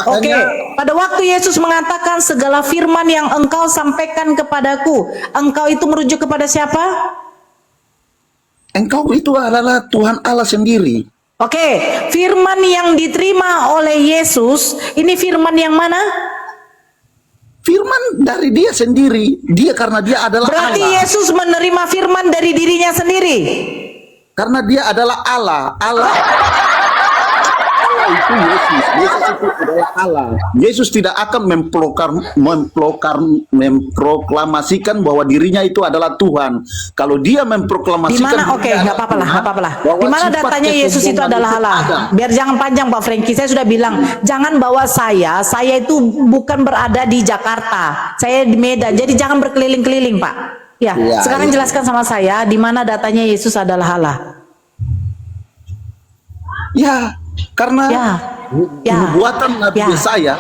Oke, pada waktu Yesus mengatakan segala firman yang engkau sampaikan kepadaku, engkau itu merujuk kepada siapa? Engkau itu adalah Tuhan Allah sendiri. Oke, firman yang diterima oleh Yesus, ini firman yang mana? Firman dari dia sendiri. Dia karena dia adalah Berarti Allah. Yesus menerima firman dari dirinya sendiri. Karena dia adalah Allah. Allah itu Yesus. Yesus itu adalah Allah. Yesus tidak akan memproklamasikan bahwa dirinya itu adalah Tuhan. Kalau dia Di memproklamasikan mana? Oke, nggak apa-apa lah, nggak apa-apa lah. Di mana datanya Yesus itu adalah Allah? Biar jangan panjang Pak Franky. Saya sudah bilang, jangan bawa saya itu bukan berada di Jakarta. Saya di Medan. Jadi jangan berkeliling-keliling, Pak. Ya, Ya, sekarang ya. jelaskan sama saya di mana datanya Yesus adalah Allah. Ya, karena nubuatan Nabi Yesaya.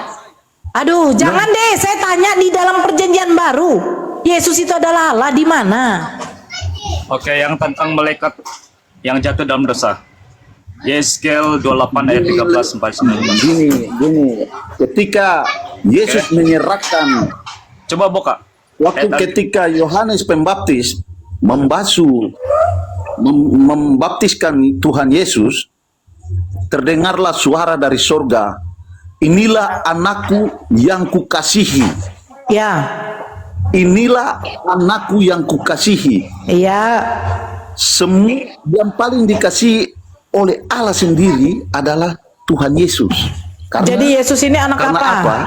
Aduh, jangan deh. Saya tanya di dalam perjanjian baru. Yesus itu adalah Allah di mana? Oke, yang tentang malaikat yang jatuh dalam dosa. Yeskel 28 ayat 13 sampai 19. Gini. Ketika Yesus menyerahkan, coba buka. Waktu ketika Yohanes Pembaptis membaptiskan Tuhan Yesus, terdengarlah suara dari sorga, inilah anakku yang kukasihi. Ya. Inilah anakku yang kukasihi. Iya. Semua yang paling dikasihi oleh Allah sendiri adalah Tuhan Yesus. Jadi Yesus ini anak karena apa?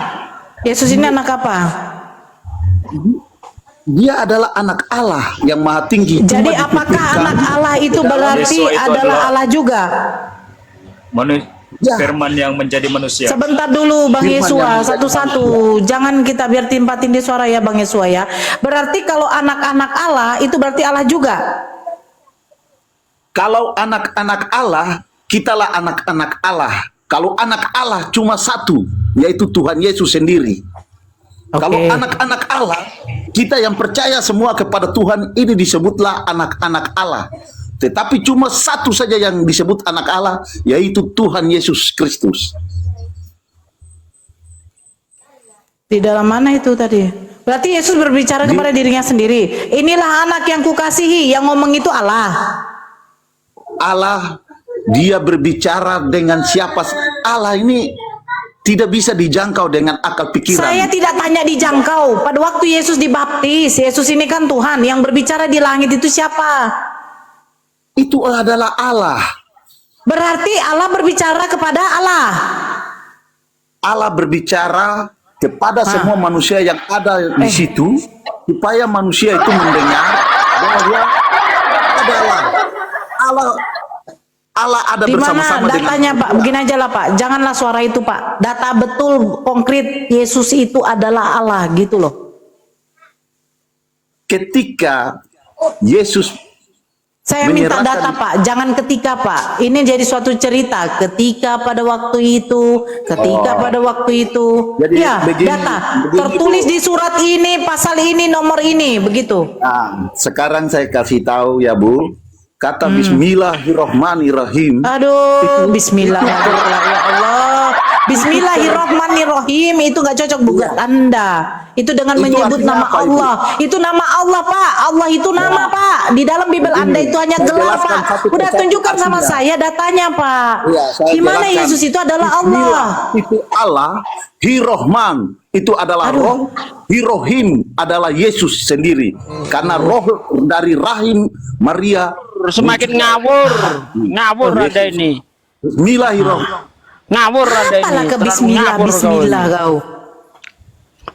Yesus ini anak apa? Dia adalah anak Allah yang maha tinggi. Jadi Cuma apakah dititipkan anak Allah itu berarti Yesus itu adalah adalah Allah juga? Firman yang menjadi manusia. Sebentar dulu Bang Firman Yesua, yang satu-satu. Jangan kita biar timpatin di suara ya Bang Yesua ya. Berarti kalau anak-anak Allah itu berarti Allah juga. Kalau anak-anak Allah, kitalah anak-anak Allah. Kalau anak Allah cuma satu, yaitu Tuhan Yesus sendiri. Kalau anak-anak Allah, kita yang percaya semua kepada Tuhan ini disebutlah anak-anak Allah. Tetapi cuma satu saja yang disebut anak Allah, yaitu Tuhan Yesus Kristus. Di dalam mana itu tadi? Berarti Yesus berbicara kepada dirinya sendiri. Inilah anak yang kukasihi, yang ngomong itu Allah. Allah, dia berbicara dengan siapa? Allah ini tidak bisa dijangkau dengan akal pikiran. Saya tidak tanya dijangkau. Pada waktu Yesus dibaptis, Yesus ini kan Tuhan, yang berbicara di langit itu siapa? Itu adalah Allah. Berarti Allah berbicara kepada Allah. Allah berbicara kepada semua manusia yang ada di situ, supaya manusia itu mendengar bahwa adalah Allah ada Di mana bersama-sama dengan datanya Pak? Begini aja lah Pak, janganlah suara itu Pak. Data betul konkret Yesus itu adalah Allah gitu loh. ketika Yesus Saya minta data Pak, jangan ketika Pak. Ini jadi suatu cerita. Ketika pada waktu itu, pada waktu itu. Jadi, ya, data. Tertulis di surat ini, pasal ini, nomor ini, begitu. Nah, sekarang saya kasih tahu ya Bu, kata Bismillahirrahmanirrahim. Aduh, Bismillahirrahmanirrahim. Ya Allah. Bismillahirrahmanirrahim itu nggak cocok buat Anda. Itu dengan menyebut nama Allah. Itu nama Allah Pak. Allah itu nama Pak. Di dalam Bible Anda itu hanya gelar Pak. Udah tunjukkan sama saya datanya Pak. Gimana Yesus itu adalah Allah? Itu Allah, Hirohman itu adalah roh, Hirohim adalah Yesus sendiri. Karena roh dari rahim Maria semakin ngawur Anda ini. Bismillahirrahmanirrahim. Ngawur Anda ini. Apalah ke Bismillah kau.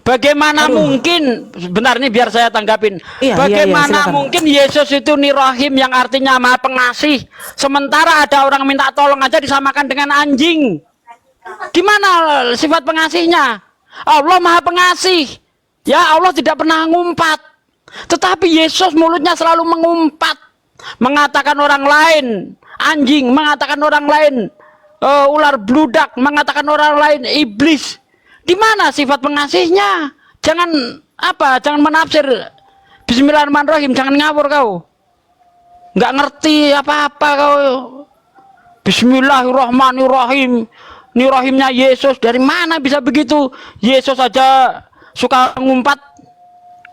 Bagaimana mungkin, sebentar ini biar saya tanggapin. silakan. Bagaimana mungkin Yesus itu Nirahim yang artinya Maha Pengasih, sementara ada orang minta tolong aja disamakan dengan anjing. Gimana sifat pengasihnya? Allah Maha Pengasih. Ya, Allah tidak pernah ngumpat. Tetapi Yesus mulutnya selalu mengumpat, mengatakan orang lain anjing, mengatakan orang lain ular bludak, mengatakan orang lain iblis. Di mana sifat pengasihnya? Jangan jangan menafsir Bismillahirrahmanirrahim, jangan ngawur kau. Nggak ngerti apa-apa kau. Bismillahirrahmanirrahim. Ini rahimnya Yesus, dari mana bisa begitu? Yesus aja suka ngumpat.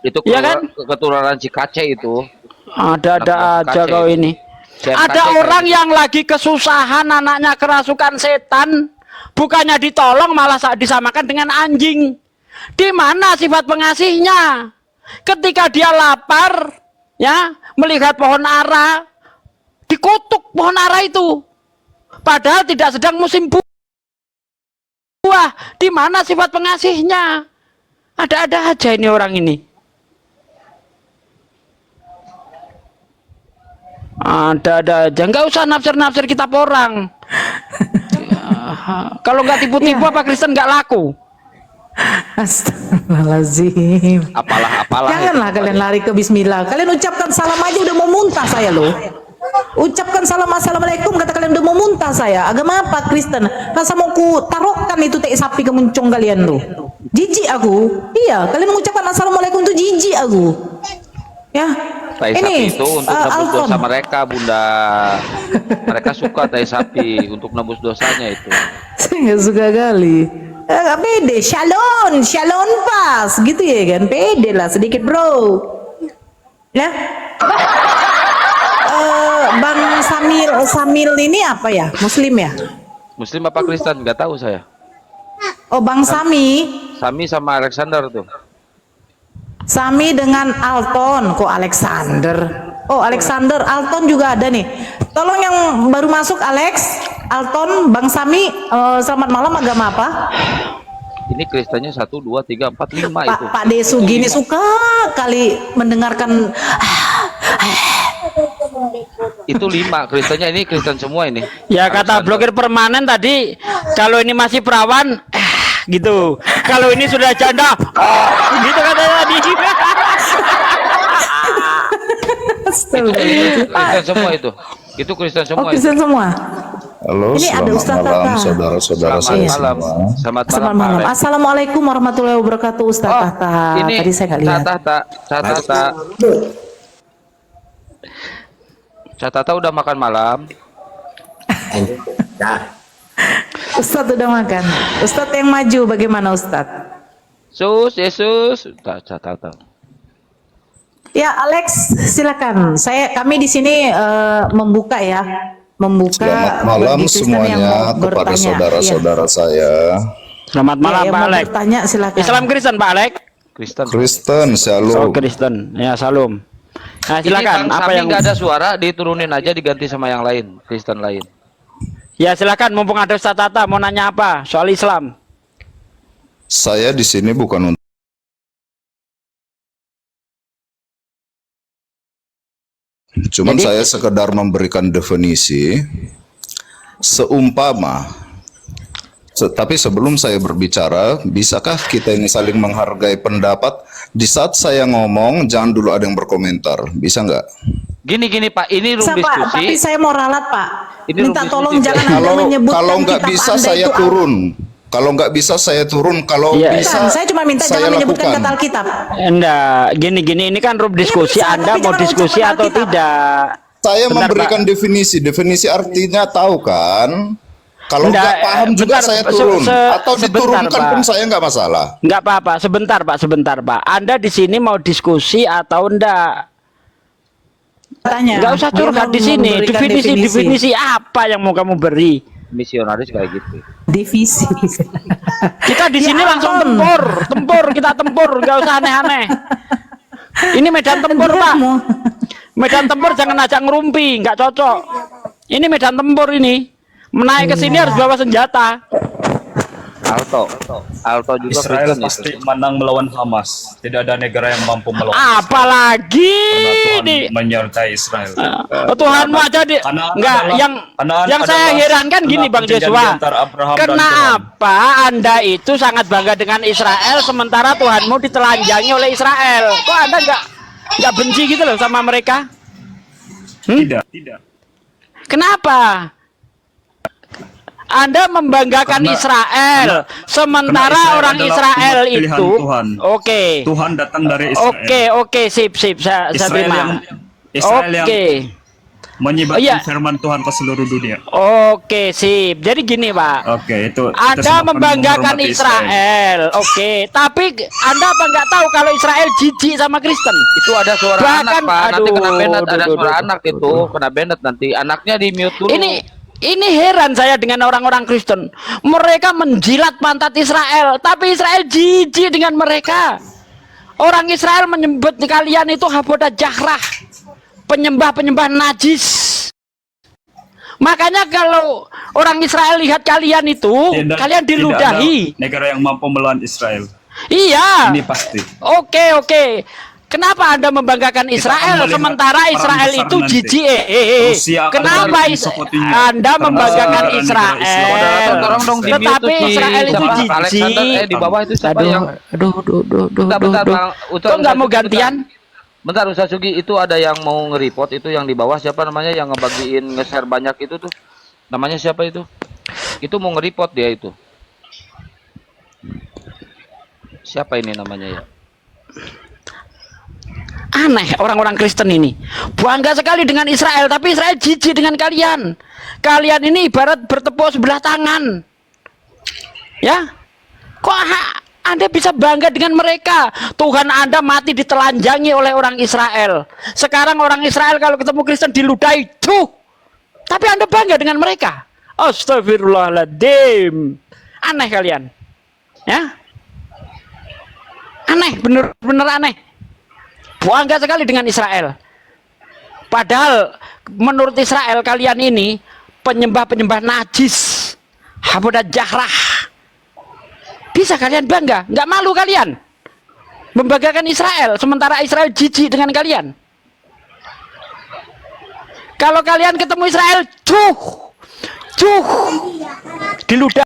Itu ya kan? keturunan Cikace itu. Ada aja kau ini. Ada orang yang lagi kesusahan, anaknya kerasukan setan, bukannya ditolong malah disamakan dengan anjing. Di mana sifat pengasihnya? Ketika dia lapar, ya, melihat pohon ara, dikutuk pohon ara itu. Padahal tidak sedang musim buah. Di mana sifat pengasihnya? Ada-ada aja ini orang ini. Ada aja, nggak usah nafsir kitab orang. Kalau nggak tipu-tipu apa Kristen nggak laku? Astagfirullahaladzim. Apalah. Janganlah kalian lari ke Bismillah. Kalian ucapkan salam aja udah mau muntah saya loh. Ucapkan salam assalamualaikum kata kalian udah mau muntah saya. Agama apa Kristen? Masa mau ku taruhkan itu teh sapi ke muncung kalian tuh. Jijik aku. Iya, kalian mengucapkan assalamualaikum tuh jijik aku. Ya. Tai sapi itu untuk nebus dosa mereka, Bunda. Mereka suka tai sapi untuk nebus dosanya itu. Saya nggak suka kali. Nggak pede, shalom pas, gitu ya kan? Pede lah sedikit bro. Ya. Bang Samil ini apa ya? Muslim ya? Muslim apa Kristen? Nggak tahu saya. Oh Bang Sami. Sami sama Alexander tuh. Sami dengan Alton, kok Alexander? Oh Alexander, Alton juga ada nih. Tolong yang baru masuk Alex, Alton, Bang Sami, selamat malam, agama apa? Ini Kristennya 1, 2, 3, 4, 5 itu. Pak Desu gini suka kali mendengarkan. Itu 5 Kristennya, ini Kristen semua ini. Ya kata blokir permanen tadi, kalau ini masih perawan, gitu. Kalau ini sudah janda, gitu katanya tadi. Itu Kristen semua itu. Itu Kristen semua. Oh, Kristen semua. Halo, ini ada selamat Ustaz malam Tata. saudara-saudara saya semua. Selamat malam. Assalamualaikum warahmatullahi wabarakatuh Ustaz Tata. Ini tadi saya nggak lihat. Tata udah makan malam. Ustadz udah makan. Ustadz yang maju bagaimana Ustadz? Yesus. Tata. Ya Alex, silakan. Kami di sini membuka ya, Selamat malam semuanya kepada saudara-saudara saya. Selamat malam yang Pak mau Alek. bertanya silakan. Islam Kristen Pak Alek. Kristen, Oh shalom. Kristen, ya salam. Nah Ini silakan. Bang Apa Sami yang? nggak ada suara, diturunin aja diganti sama yang lain, Kristen lain. Ya silakan. Mumpung ada Ustaz Tata mau nanya apa soal Islam? Saya di sini bukan untuk cuman Jadi- saya sekedar memberikan definisi seumpama. Tapi sebelum saya berbicara, bisakah kita ini saling menghargai pendapat? Di saat saya ngomong, jangan dulu ada yang berkomentar. Bisa nggak? Gini Pak, ini room Bisa, Pak, diskusi. tapi saya mau ralat, Pak. Ini Minta room tolong diskusi. jangan Anda menyebutkan Kalau nggak kitab bisa Anda saya itu turun. Kalau nggak bisa saya turun. Kalau Iya. bisa Bukan, saya cuma minta saya jangan menyebutkan lakukan. kata Alkitab. Enggak, gini ini kan room diskusi. bisa, Anda tapi mau jangan diskusi ucapkan atau Alkitab. tidak? Saya Bentar, memberikan Pak. definisi artinya tahu kan? Kalau Enggak, nggak paham juga bentar, saya turun atau sebentar, diturunkan Pak. pun saya nggak masalah. Enggak apa-apa, sebentar Pak. Anda di sini mau diskusi atau enggak? Tanya. Enggak usah Dia curhat mau di sini. memberikan Definisi apa yang mau kamu beri? Misionaris kayak gitu. Divisi. Kita di Ya sini langsung ampun. tempur, kita tempur, enggak usah aneh-aneh. Ini medan tempur, Dia Pak. mau- Medan tempur jangan ajak ngerumpi, enggak cocok. Ini medan tempur ini. Menaik ke sini harus bawa senjata. Alto juga Israel Kristen pasti itu. menang melawan Hamas. Tidak ada negara yang mampu melawan. Apalagi Tuhan di menyertai Israel. Tuhanmu aja di Kanaan enggak adalah- yang Kanaan saya adalah herankan gini Bang perjanjian Joshua. di antara Abraham dan Kenapa Anda itu sangat bangga dengan Israel sementara Tuhanmu ditelanjangi oleh Israel? Kok Anda enggak benci gitu loh sama mereka? Tidak. Kenapa? Anda membanggakan Israel, sementara Israel orang adalah Israel umat pilihan itu, Tuhan. oke, Tuhan datang dari Israel. oke, sip, saya terima. Israel yang Oke, menyebarkan Oh, iya. firman Tuhan ke seluruh dunia. oke, sip. Jadi gini, Pak. Oke, itu Anda sebab membanggakan menghormati Israel, oke. Tapi Anda apa nggak tahu kalau Israel jijik sama Kristen? Itu ada suara Bahkan- anak Pak, nanti aduh, kena banned, ada aduh, suara aduh, anak itu, kena banned nanti. Anaknya di mute dulu. Ini heran saya dengan orang-orang Kristen. Mereka menjilat pantat Israel, tapi Israel jijik dengan mereka. Orang Israel menyebut kalian itu Habodah Jahrah, penyembah-penyembah najis. Makanya kalau orang Israel lihat kalian itu, kalian diludahi. Tidak ada negara yang mampu melawan Israel. Iya. Ini pasti. Oke. Kenapa Anda membanggakan Israel melihat sementara perang Israel besar itu nanti. jijik? Rusia akan Kenapa menjadi sekutunya. Anda membanggakan negara Israel? Israel. Tolong dong di mute Tetapi tuh, Israel itu siapa? jijik. Alexander, di bawah itu siapa yang Bentar, Bang. Kok nggak mau gantian? Bentar Ustaz Sugi, itu ada yang mau nge-report itu yang di bawah siapa namanya yang ngebagiin nge-share banyak itu tuh. Namanya siapa itu? Itu mau nge-report dia itu. Siapa ini namanya ya? Aneh orang-orang Kristen ini. Bangga sekali dengan Israel, tapi Israel jijik dengan kalian. Kalian ini ibarat bertepuk sebelah tangan. Ya? Kok Anda bisa bangga dengan mereka? Tuhan Anda mati ditelanjangi oleh orang Israel. Sekarang orang Israel kalau ketemu Kristen diludahi. Tuh. Tapi Anda bangga dengan mereka. Astagfirullahaladzim. Aneh kalian. Ya? Aneh, bener-bener aneh. Bangga sekali dengan Israel. Padahal menurut Israel kalian ini penyembah-penyembah najis, Habodah Jahrah. Bisa kalian bangga? Nggak malu kalian membanggakan Israel sementara Israel jijik dengan kalian? Kalau kalian ketemu Israel, diludah.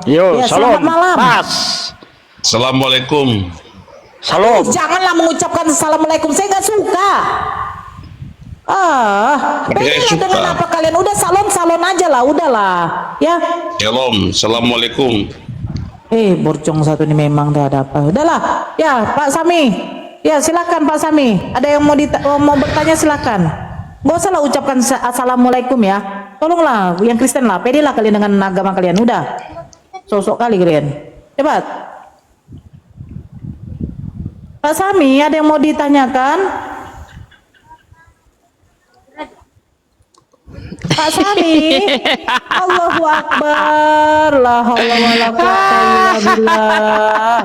Yo, Ya, salam, selamat malam. Mas. Assalamualaikum. Salam. Janganlah mengucapkan assalamualaikum, saya nggak suka. Beda dengan apa kalian? Udah salon aja lah, udahlah, ya. Shalom. Assalamualaikum. Borcong satu ini memang tidak ada apa. Udahlah, ya Pak Sami. Ya silakan Pak Sami. Ada yang mau bertanya silakan. Gak usah lah ucapkan assalamualaikum ya. Tolonglah yang Kristen lah, pede lah kalian dengan agama kalian. Udah, sosok kali kalian. Cepat. Pak Sami, ada yang mau ditanyakan? Pak Sami, Allahu Akbar, la haula wala quwata illa billah.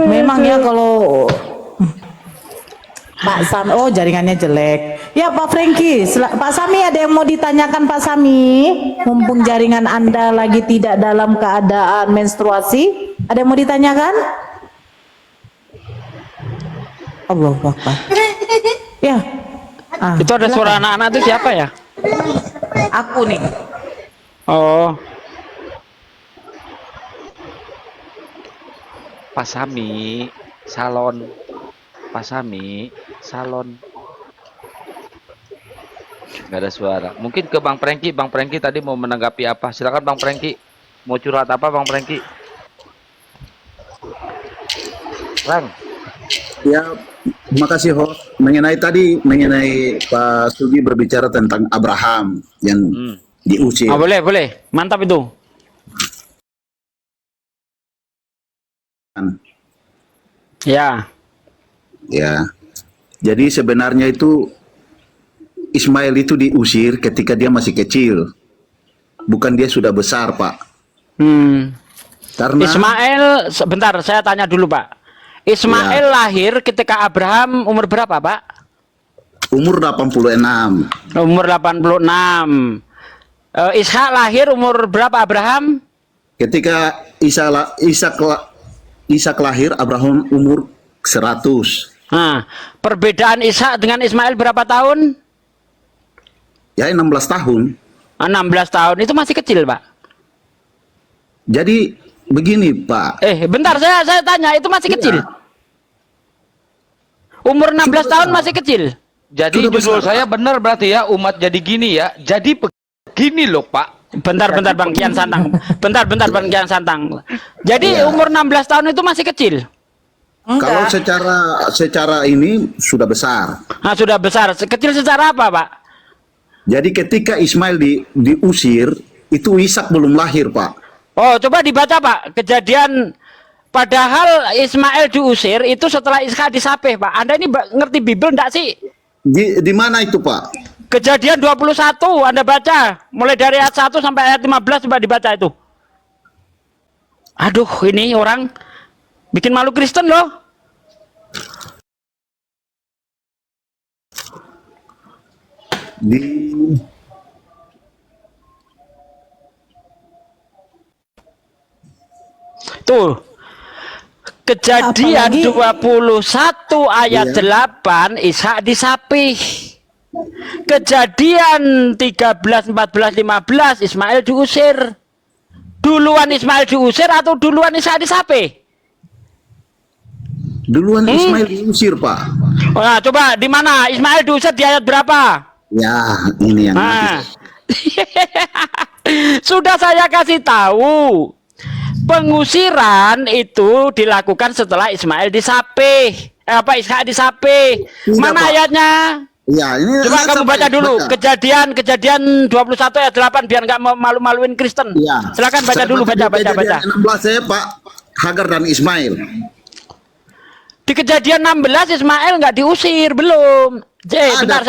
Memang ya kalau Pak Sami, oh jaringannya jelek. Ya Pak Franky, Pak Sami ada yang mau ditanyakan Pak Sami? Mumpung jaringan Anda lagi tidak dalam keadaan menstruasi, ada yang mau ditanyakan? Allahu Akbar. Ya. Itu ada suara anak-anak itu siapa ya? Aku nih. Oh. Pak Sami, salon. Pak Sami, salon. Nggak ada suara. Mungkin ke Bang Prengki. Bang Prengki tadi mau menanggapi apa? Silakan Bang Prengki. Mau curhat apa Bang Prengki? Bang. Ya, terima kasih host. Mengenai Pak Sugi berbicara tentang Abraham yang diusir. Oh, boleh. Mantap itu. Ya. Ya. Jadi sebenarnya itu Ismail itu diusir ketika dia masih kecil. Bukan dia sudah besar, Pak. Karena Ismail, sebentar saya tanya dulu, Pak. Ismail lahir ketika Abraham umur berapa, Pak? Umur 86. Umur 86. Ishak lahir umur berapa Abraham? Ketika Ishak lahir, Abraham umur 100. Nah, perbedaan Ishak dengan Ismail berapa tahun? Ya, 16 tahun. 16 tahun, itu masih kecil, Pak. Jadi begini, Pak. Bentar, saya tanya, itu masih kecil? Umur 16 tahun masih kecil? Jadi judul saya benar berarti ya, umat jadi gini ya. Jadi begini loh, Pak. Bentar Bang Kian Santang. Bentar Bang Kian Santang. Jadi umur 16 tahun itu masih kecil? Kalau secara ini sudah besar. Nah, sudah besar. Kecil secara apa, Pak? Jadi ketika Ismail diusir, itu Ishak belum lahir, Pak. Oh, coba dibaca, Pak. Kejadian, padahal Ismail diusir itu setelah Ishak disapih, Pak. Anda ini ngerti Bible enggak sih? Di mana itu, Pak? Kejadian 21, Anda baca. Mulai dari ayat 1 sampai ayat 15, coba dibaca itu. Aduh, ini orang bikin malu Kristen loh. Tuh. Kejadian 21 ayat 8 Ishak disapih. Kejadian 13, 14, 15 Ismail diusir. Duluan Ismail diusir atau duluan Ishak disapih? Duluan Ismail diusir, Pak. Oh, nah, coba di mana Ismail diusir, di ayat berapa? Ya, ini yang sudah saya kasih tahu. Pengusiran itu dilakukan setelah Ismail disapih. Ishak disapih. Mana Pak. ayatnya? Ya, ini coba kamu baca dulu. Kejadian 21 ayat 8 biar nggak malu-maluin Kristen. Ya. Silakan baca dulu, baca. 16 saya, Pak. Hagar dan Ismail. Di kejadian 16 Ismail nggak diusir, belum. Bentar,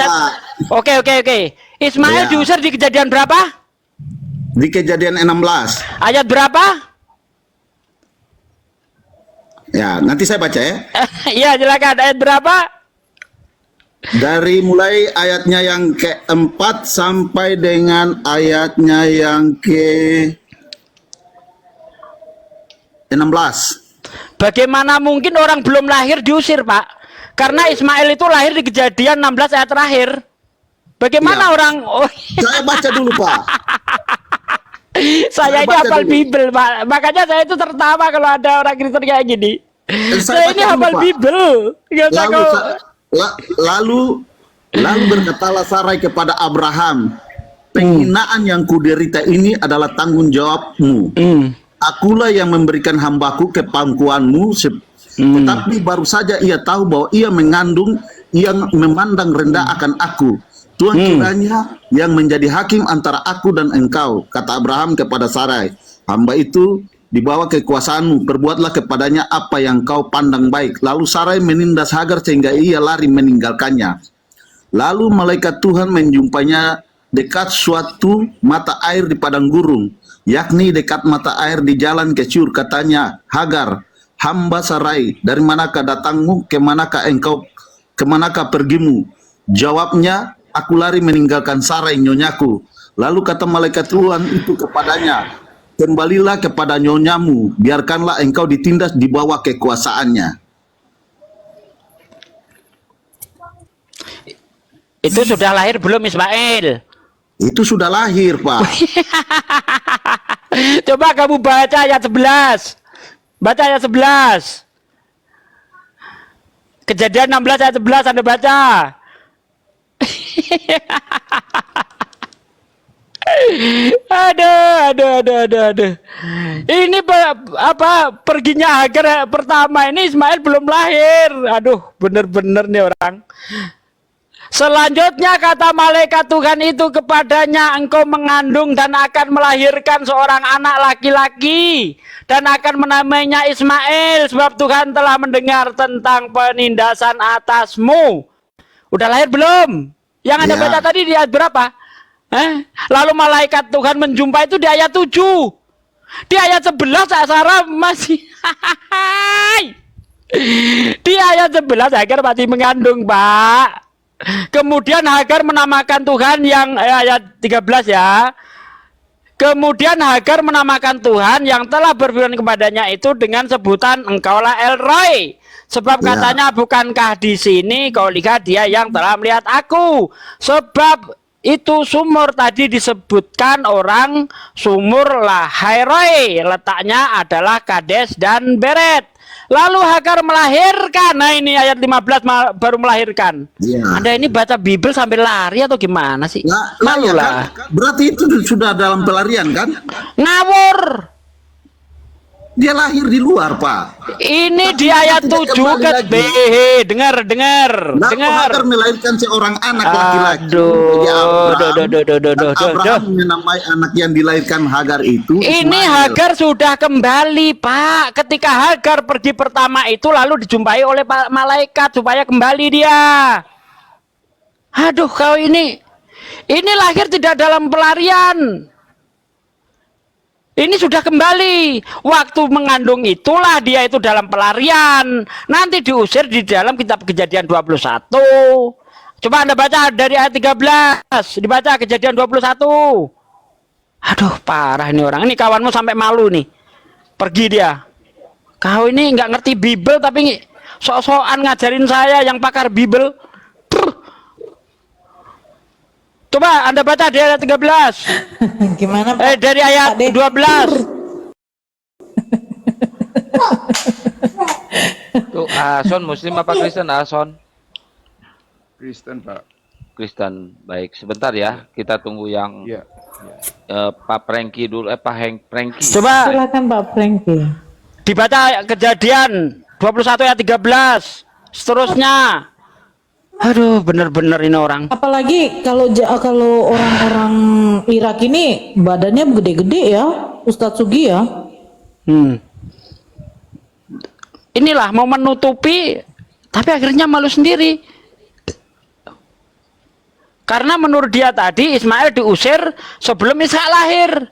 Oke. Ismail diusir di kejadian berapa? Di kejadian 16. Ayat berapa? Ya, nanti saya baca ya. Iya, silakan. Ayat berapa? Dari mulai ayatnya yang ke-4 sampai dengan ayatnya yang ke-16. Bagaimana mungkin orang belum lahir diusir, Pak? Karena Ismail itu lahir di kejadian 16 ayat terakhir. Bagaimana orang... Saya baca dulu, Pak. Saya ini hafal Bible, Pak. Makanya saya itu tertawa kalau ada orang Kristen kayak gini. Saya ini hafal Bible. Lalu berkatalah Sarai kepada Abraham, penghinaan yang kuderita ini adalah tanggung jawabmu. Akulah yang memberikan hambaku ke pangkuanmu, tetapi baru saja ia tahu bahwa ia mengandung yang memandang rendah akan aku. Tuhan kiranya yang menjadi hakim antara aku dan engkau, kata Abraham kepada Sarai, hamba itu di bawah kekuasaanmu, perbuatlah kepadanya apa yang kau pandang baik. Lalu Sarai menindas Hagar sehingga ia lari meninggalkannya. Lalu malaikat Tuhan menjumpainya dekat suatu mata air di padang gurun, yakni dekat mata air di jalan ke Syur. Katanya, Hagar, hamba Sarai, dari manakah datangmu, kemanakah pergimu? Jawabnya, aku lari meninggalkan Sarai nyonyaku. Lalu kata malaikat Tuhan itu kepadanya, kembalilah kepada nyonyamu, biarkanlah engkau ditindas di bawah kekuasaannya. Itu sudah lahir belum Ismail? Itu sudah lahir, Pak. Coba kamu baca ayat 11. Baca ayat 11. Kejadian 16 ayat 11 Anda baca. Aduh. Ini perginya Hagar pertama ini Ismail belum lahir. Aduh, bener-bener nih orang. Selanjutnya kata malaikat Tuhan itu kepadanya, engkau mengandung dan akan melahirkan seorang anak laki-laki dan akan menamainya Ismail, sebab Tuhan telah mendengar tentang penindasan atasmu. Udah lahir belum? Yang Anda baca tadi di ayat berapa? Lalu malaikat Tuhan menjumpai itu di ayat 7. Di ayat 11 Sarah masih di ayat 11 Hagar masih mengandung, Pak. Kemudian Hagar menamakan Tuhan yang ayat 13 ya. Kemudian Hagar menamakan Tuhan yang telah berfirman kepadanya itu dengan sebutan engkaulah El Roy. Sebab katanya, bukankah di sini kau lihat dia yang telah melihat aku. Sebab itu sumur tadi disebutkan orang sumur Lahairoi. Letaknya adalah Kades dan Beret. Lalu Hagar melahirkan. Nah ini ayat 15 baru melahirkan. Anda ini baca Bible sambil lari atau gimana sih? Malu lah. Kan? Berarti itu sudah dalam pelarian kan? Ngawur. Dia lahir di luar, Pak. Ini di ayat 7 kan. Dengar. Hagar melahirkan seorang anak laki-laki. Abraham menamai anak yang dilahirkan Hagar itu Ini Ismail. Hagar sudah kembali, Pak. Ketika Hagar pergi pertama itu lalu dijumpai oleh malaikat supaya kembali dia. Aduh, kau ini lahir tidak dalam pelarian. Ini sudah kembali. Waktu mengandung itulah dia itu dalam pelarian. Nanti diusir di dalam kitab Kejadian 21. Coba Anda baca dari ayat 13. Dibaca Kejadian 21. Aduh, parah ini orang. Ini kawanmu sampai malu nih. Pergi dia. Kau ini nggak ngerti Bible tapi sok-sokan ngajarin saya yang pakar Bible. Coba Anda baca di ayat 13. Gimana Pak? Dari ayat 12. Tuh, Ason Muslim apa Kristen, Ason? Kristen, Pak. Kristen. Baik, sebentar ya. Kita tunggu yang Pak Franky dulu. Pak Franky. Coba Silakan Pak Franky. dibaca Kejadian 21 ayat 13. Seterusnya. Aduh, bener-bener ini orang. Apalagi kalau orang-orang Irak ini badannya gede-gede ya, Ustadz Sugi ya. Inilah mau menutupi, tapi akhirnya malu sendiri. Karena menurut dia tadi Ismail diusir sebelum Ishak lahir.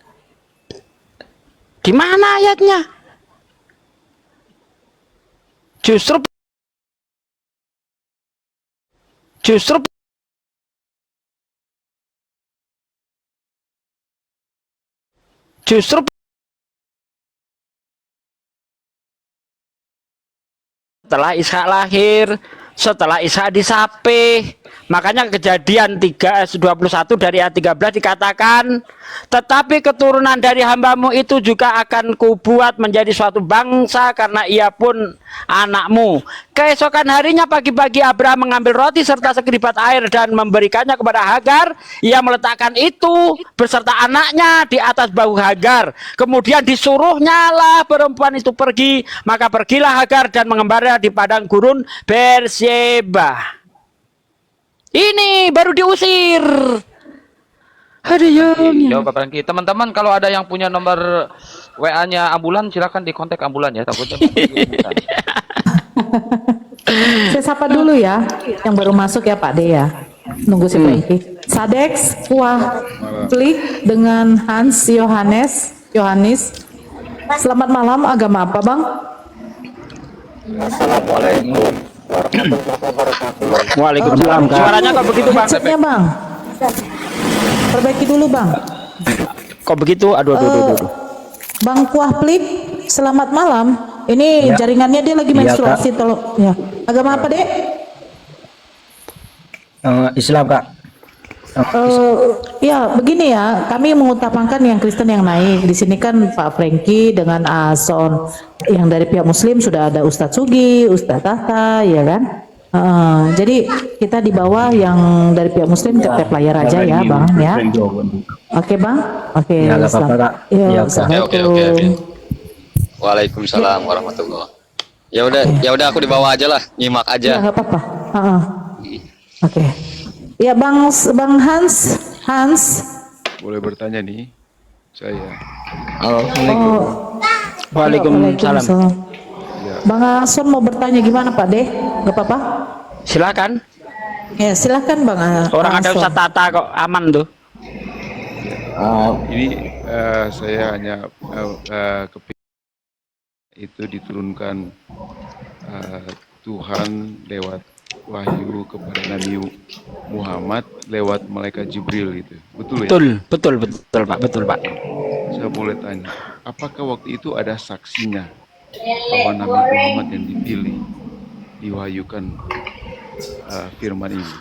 Di mana ayatnya? Justru setelah Ishak lahir, setelah Ishak disapih, makanya Kejadian 21 dari ayat 13 dikatakan, tetapi keturunan dari hambamu itu juga akan kubuat menjadi suatu bangsa karena ia pun anakmu. Keesokan harinya pagi-pagi Abraham mengambil roti serta sekeribat air dan memberikannya kepada Hagar. Ia meletakkan itu beserta anaknya di atas bahu Hagar. Kemudian disuruhnya lah perempuan itu pergi. Maka pergilah Hagar dan mengembara di padang gurun Berseba. Ini baru diusir. Aduh ya. Jawab Pak Franky. Teman-teman kalau ada yang punya nomor WA-nya ambulan silakan dikontak ambulan ya, takutnya. Saya sapa dulu ya, yang baru masuk ya Pak De ya. Nunggu si Franky. Sadex, Wah, Klik dengan Hans Yohanes. Selamat malam, agama apa Bang? Assalamualaikum. Waalaikumsalam. Suaranya kok begitu Bang? Headsetnya Bang. Perbaiki dulu Bang. Kok begitu? Aduh. Bang Kuah Plik, selamat malam. Ini jaringannya dia lagi menstruasi, tolong. Ya. Agama apa Dek? Islam Kak. Ya begini ya, kami mengutamakan yang Kristen yang naik. Di sini kan Pak Franky dengan Ason, yang dari pihak Muslim sudah ada Ustadz Sugi, Ustadz Tahta, ya kan? Jadi kita di bawah yang dari pihak Muslim tetap layar aja ya Bang ya. Oke Bang, oke. Ya, nggak apa-apa, Kak. Ya, Oke. Waalaikumsalam warahmatullahi. Ya udah aku di bawah aja lah, nyimak Ya aja. nggak apa-apa. Oke. Ya Bang Hans. Boleh bertanya nih, saya. Waalaikumsalam. Bang Ason mau bertanya gimana Pak De? Gak apa-apa? Silakan. Ya silakan Bang Ason. Orang ada Ustadz Tata kok aman tuh. Ini saya hanya kepikir itu diturunkan Tuhan lewat wahyu kepada Nabi Muhammad lewat malaikat Jibril itu. Betul ya? Betul Pak. Saya boleh tanya, apakah waktu itu ada saksinya bahwa Nabi Muhammad yang dipilih diwahyukan firman ini?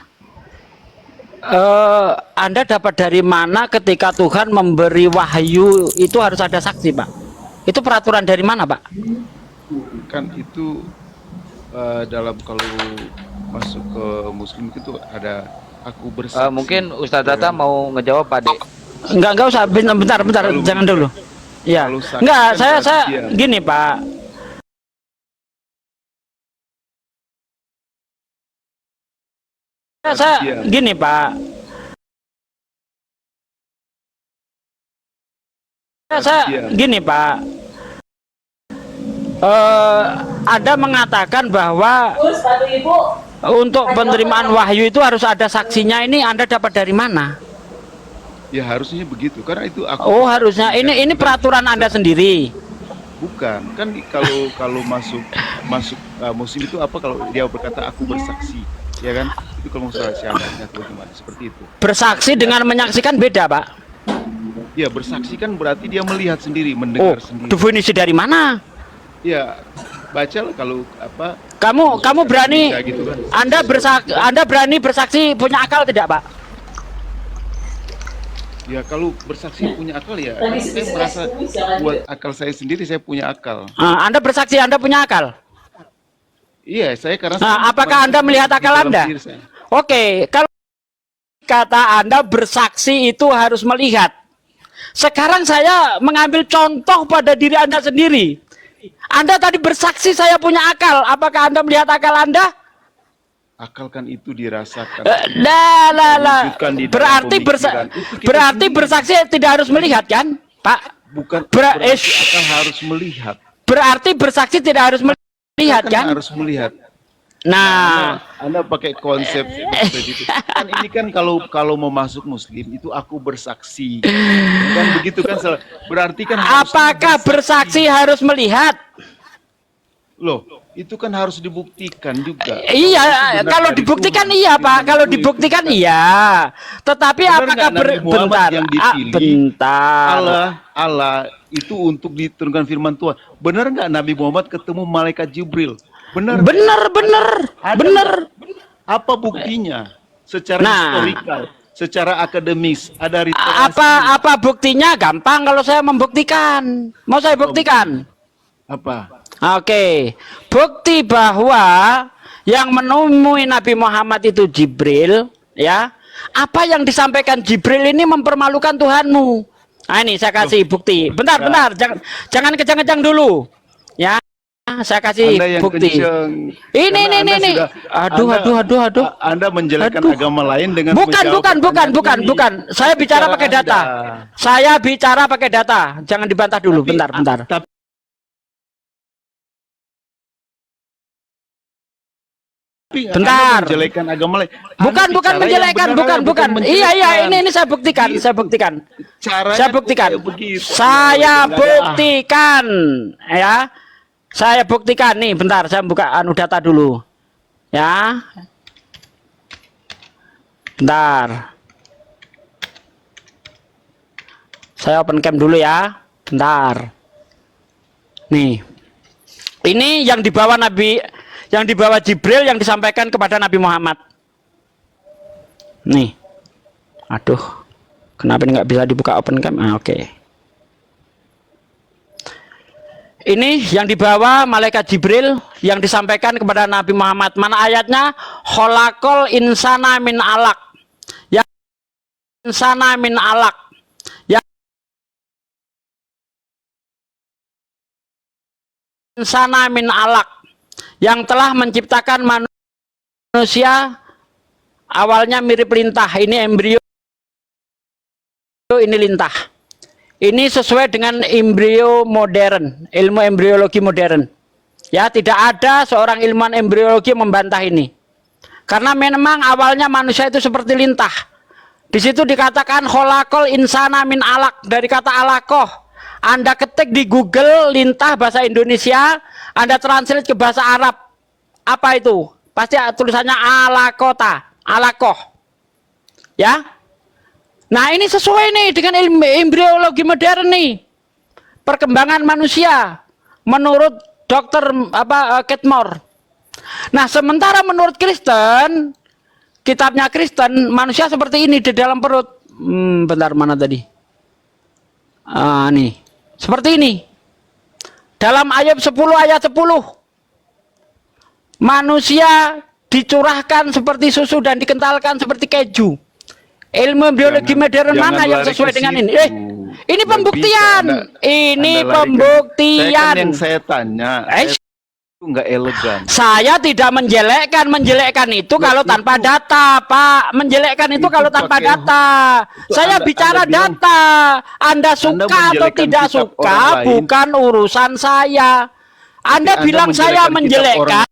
Anda dapat dari mana ketika Tuhan memberi wahyu itu harus ada saksi Pak? Itu peraturan dari mana Pak? Kan itu dalam kalau masuk ke Muslim itu ada aku bersaksi. Mungkin Ustadz Tata mau ngejawab Pak De. Enggak usah, bentar, jangan dulu. Ya, enggak, saya gini Pak. Saya gini Pak. Ada mengatakan bahwa untuk penerimaan wahyu itu harus ada saksinya. Ini Anda dapat dari mana? Ya harusnya begitu karena itu aku. Oh harusnya ini peraturan Anda sendiri. Bukan kan kalau masuk Muslim itu apa kalau dia berkata aku bersaksi, ya kan? Itu kalau masalah syahadatnya atau gimana seperti itu. Bersaksi dengan menyaksikan beda Pak. Ya bersaksi kan berarti dia melihat sendiri, mendengar sendiri. Definisi dari mana? Ya baca kalau apa. Kamu berani? Gitu kan. Anda berani bersaksi punya akal tidak Pak? Ya kalau bersaksi punya akal ya, saya merasa buat akal saya sendiri saya punya akal. Anda bersaksi Anda punya akal? Iya, saya karena. Apakah Anda melihat akal Anda? Oke, kalau kata Anda bersaksi itu harus melihat. Sekarang saya mengambil contoh pada diri Anda sendiri. Anda tadi bersaksi saya punya akal. Apakah Anda melihat akal Anda? Akal kan itu dirasakan. Berarti bersaksi tidak harus melihat kan, Pak? Bukan berarti akal harus melihat. Berarti bersaksi tidak harus melihat kan? Harus melihat. Nah, Anda pakai konsep seperti itu. Kan ini kan kalau mau masuk Muslim itu aku bersaksi. Kan begitu kan? Berarti kan. Apakah bersaksi harus melihat? Loh, itu kan harus dibuktikan juga. Iya, kalau dibuktikan iya Pak, kalau dibuktikan iya. Tetapi apakah bentar, Allah itu untuk diturunkan firman Tuhan. Benar nggak Nabi Muhammad ketemu malaikat Jibril? Benar. Apa buktinya? Secara historikal, secara akademis, ada literasi. Apa buktinya? Gampang kalau saya membuktikan. Mau saya buktikan? Apa? Oke, bukti bahwa yang menemui Nabi Muhammad itu Jibril, ya. Apa yang disampaikan Jibril ini mempermalukan Tuhanmu. Nah, ini saya kasih bukti. Bentar, jangan kejang-kejang dulu, ya. Saya kasih Anda yang bukti. kenceng. Ini. Karena Anda sudah- Aduh. Anda menjelekkan Aduh. agama lain dengan Bukan. menjawab pertanyaan ini. Bukan. Saya bicara Bicara pakai data. Anda. Saya bicara pakai data. Jangan dibantah dulu. Bentar. Tapi Bentar. Anda menjelekkan agama lain. Bukan Anda bicara yang menjelekkan, benar, bukan. Iya, menjelekkan. ini saya buktikan. Caranya Saya buktikan. kayak begitu. Saya Nggak ada. buktikan, ya. Saya buktikan nih, bentar, saya buka data dulu. Ya. Bentar. Saya open cam dulu ya. Bentar. Nih. Ini yang dibawa Jibril yang disampaikan kepada Nabi Muhammad. Nih. Aduh. Kenapa ini nggak bisa dibuka open cam? Oke. Ini yang dibawa malaikat Jibril yang disampaikan kepada Nabi Muhammad. Mana ayatnya? Kholaqal insana min alaq. Ya insana min alaq. Ya insana min alaq. Yang telah menciptakan manusia awalnya mirip lintah. Ini embrio, ini lintah. Ini sesuai dengan embrio modern, ilmu embriologi modern. Ya, tidak ada seorang ilmuwan embriologi yang membantah ini. Karena memang awalnya manusia itu seperti lintah. Di situ dikatakan kholaqal insana min alaq, dari kata alaqoh. Anda ketik di Google lintah bahasa Indonesia, Anda translate ke bahasa Arab. Apa itu? Pasti tulisannya alaqota, alaqoh. Ya. Nah, ini sesuai nih dengan ilmu embriologi modern nih. Perkembangan manusia menurut Dr. Ketmore. Nah, sementara menurut Kristen, kitabnya Kristen, manusia seperti ini di dalam perut. Bentar, mana tadi? Nih. Seperti ini. Dalam Ayub 10 ayat 10. Manusia dicurahkan seperti susu dan dikentalkan seperti keju. Ilmu biologi modern mana yang sesuai dengan ini? Ini pembuktian. Ini pembuktian. Saya kan yang saya tanya. Itu nggak elegan. Saya tidak menjelekkan itu kalau tanpa data, Pak. Menjelekkan itu kalau tanpa data. Saya bicara data. Anda suka atau tidak suka bukan urusan saya. Anda bilang saya menjelekkan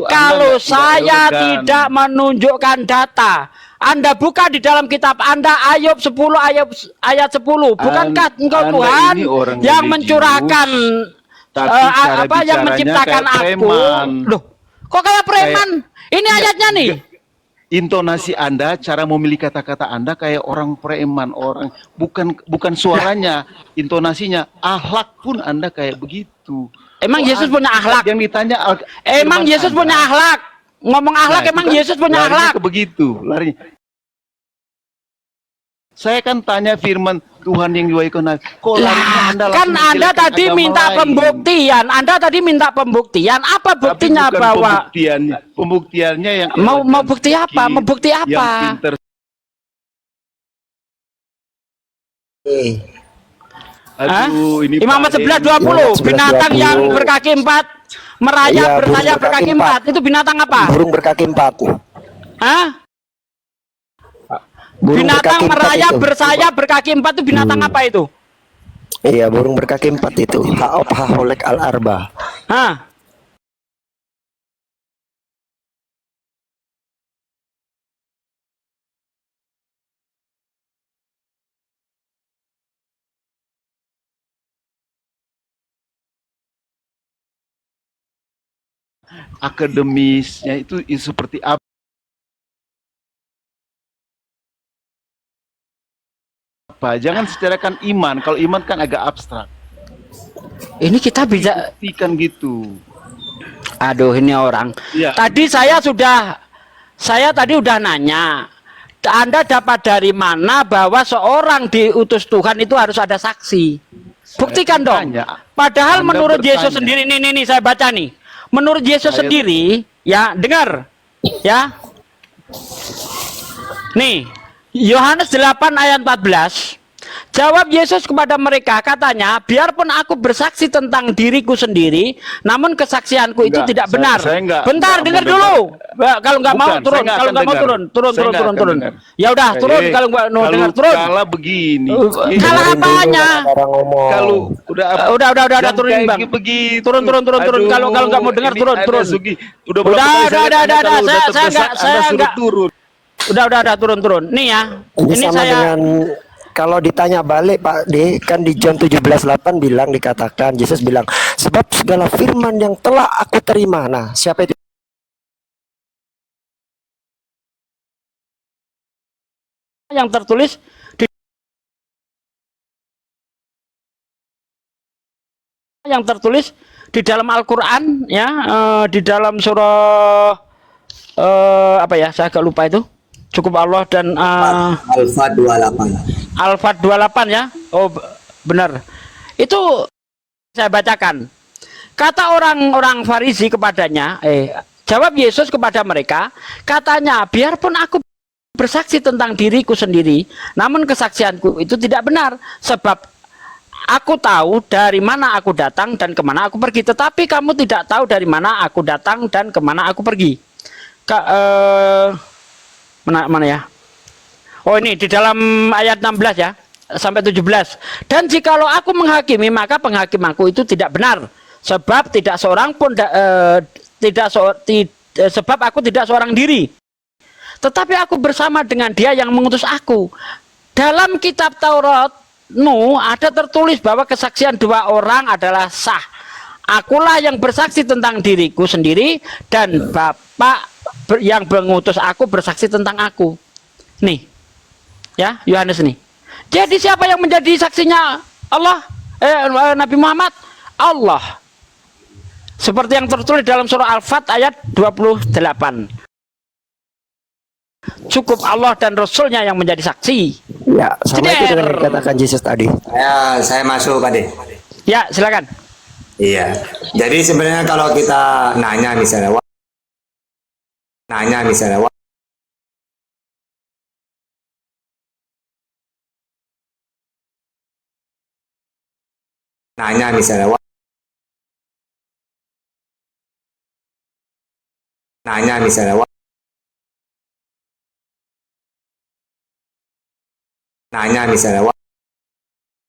kalau saya tidak menunjukkan data. Anda buka di dalam kitab Anda Ayub 10 ayat 10. Bukankah engkau Tuhan yang mencurahkan yang menciptakan aku? Loh, kok kayak preman? Ini ayatnya nih. Intonasi Anda, cara memilih kata-kata Anda kayak orang preman, orang bukan suaranya, intonasinya, akhlak pun Anda kayak begitu. Emang Yesus punya akhlak? Yang ditanya emang Yesus punya akhlak? Ngomong akhlak, emang Yesus punya akhlak? Begitu, larinya. Saya kan tanya firman Tuhan yang diwahyukan. Kok larinya Anda kan Anda tadi minta pembuktian. Anda tadi minta pembuktian. Apa buktinya bahwa pembuktiannya yang mau bukti apa? Mau bukti apa? Aduh, ini Imamat 11:20 binatang yang berkaki 4 merayap bersayap berkaki 4 itu binatang apa? Burung berkaki 4. Hah? Binatang merayap bersayap berkaki 4 itu binatang apa itu? Iya, burung berkaki 4 itu. Haolek al-arba. Hah? akademisnya itu seperti apa? Jangan secarakan iman. Kalau iman kan agak abstrak. Ini kita bisa buktikan gitu. Aduh, ini orang. Ya. Tadi saya tadi udah nanya. Anda dapat dari mana bahwa seorang diutus Tuhan itu harus ada saksi? Buktikan dong. Padahal Anda menurut bertanya. Yesus sendiri nih saya baca nih. Menurut Yesus sendiri, ya, dengar. Ya. Nih, Yohanes 8 ayat 14. Jawab Yesus kepada mereka, katanya, biarpun aku bersaksi tentang diriku sendiri, namun kesaksianku itu tidak benar. Bentar, dengar dulu. Kalau nggak mau turun, kalau nggak mau turun. Ya udah turun, kalau nggak mau dengar turun. Kalah begini. Kalah apanya? Kalau Udah turunin bang. Turun. Kalau nggak mau dengar turun. Saya nggak turun. Udah turun. Nih ya. Ini Ini sama saya. dengan kalau ditanya balik Pak D, kan di John 17:8 bilang, dikatakan Yesus bilang, sebab segala firman yang telah aku terima. Nah, siapa itu? Yang tertulis di dalam Al-Qur'an ya, di dalam surah apa ya, saya agak lupa itu. Cukup Allah dan Al-Fat 28. Al-Fat 28 ya. Oh benar. Itu saya bacakan. Kata orang-orang Farisi kepadanya, jawab Yesus kepada mereka, katanya, biarpun aku bersaksi tentang diriku sendiri, namun kesaksianku itu tidak benar, sebab aku tahu dari mana aku datang dan kemana aku pergi, tetapi kamu tidak tahu dari mana aku datang dan kemana aku pergi. Mana ya? Oh ini di dalam ayat 16 ya sampai 17. Dan jikalau aku menghakimi, maka penghakimanku itu tidak benar, sebab tidak seorang pun sebab aku tidak seorang diri, tetapi aku bersama dengan Dia yang mengutus aku. Dalam kitab Taurat ada tertulis bahwa kesaksian dua orang adalah sah. Akulah yang bersaksi tentang diriku sendiri, dan Bapa yang mengutus aku bersaksi tentang aku. Nih ya, Yohanes nih. Jadi siapa yang menjadi saksinya Allah? Nabi Muhammad? Allah. Seperti yang tertulis dalam surah Al-Fat ayat 28. Cukup Allah dan Rasulnya yang menjadi saksi. Ya, sama itu dengan yang dikatakan Yesus tadi. Saya masuk Pak De. Ya, silakan. Iya. Jadi sebenarnya kalau kita nanya misalnya